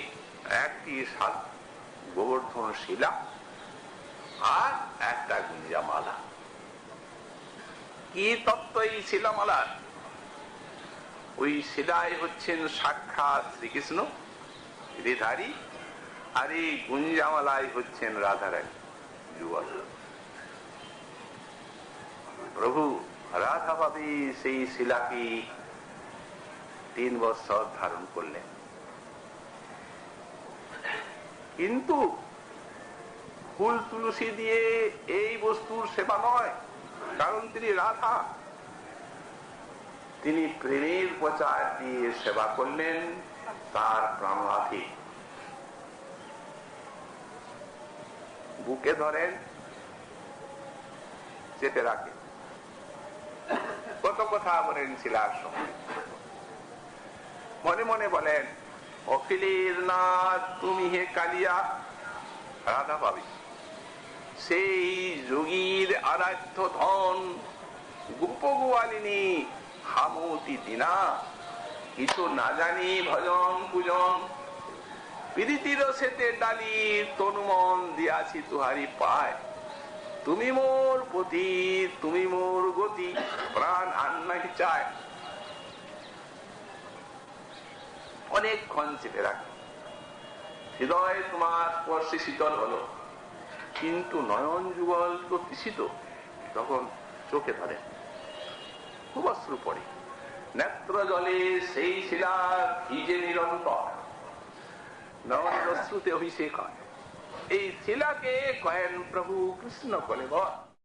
একটি গোবর্ধন শিলা আর একটা গুঞ্জামালা। কি তত্ত্ব এই শিলামালার? ওই শিলায় হচ্ছেন সাক্ষাৎ শ্রীকৃষ্ণ গিরিধারী, আর এই গুঞ্জামালায় হচ্ছেন রাধারানী যুগল। প্রভু রাধা ভাবে সেই শিলাকে 3 বছর ধারণ করলেন, কিন্তু ফুল তুলসী দিয়ে এই বস্তুর সেবা নয়, কারণ তিনি রাধা। তিনি প্রেমের প্রচার দিয়ে সেবা করলেন তার প্রাণনাথী। বুকে ধরেন, চেপে রাখেন, কত কথা বলেন শিলার সঙ্গে। মনে মনে বলেন অখিলের নাথ তুমি হে কালিয়া, রাধা পাবে। সেই যোগীর আরাধ্য ধন, গোপ গোয়ালিনী হামতি দিনা, কিছু না জানি ভজন পূজন, প্রীতির সেতে ডালি তনুমন দিয়াছি তুহারি পায়। তুমি মোর পতি, তুমি মোর গতি, প্রাণ আন্নাকে চায়। অনেকক্ষণ চেপে রাখ, হৃদয় তোমার স্পর্শে শীতল হলো, কিন্তু নয়ন যুগল তো তৃষিত। তখন চোখে ধরে, খুব অশ্রু পড়ে, নেত্র জলে সেই শিলা ভিজে নিরন্তর, নয়ন অশ্রুতে অভিষেক হয়। এই শিলাকে কহেন প্রভু কৃষ্ণ কলেবর।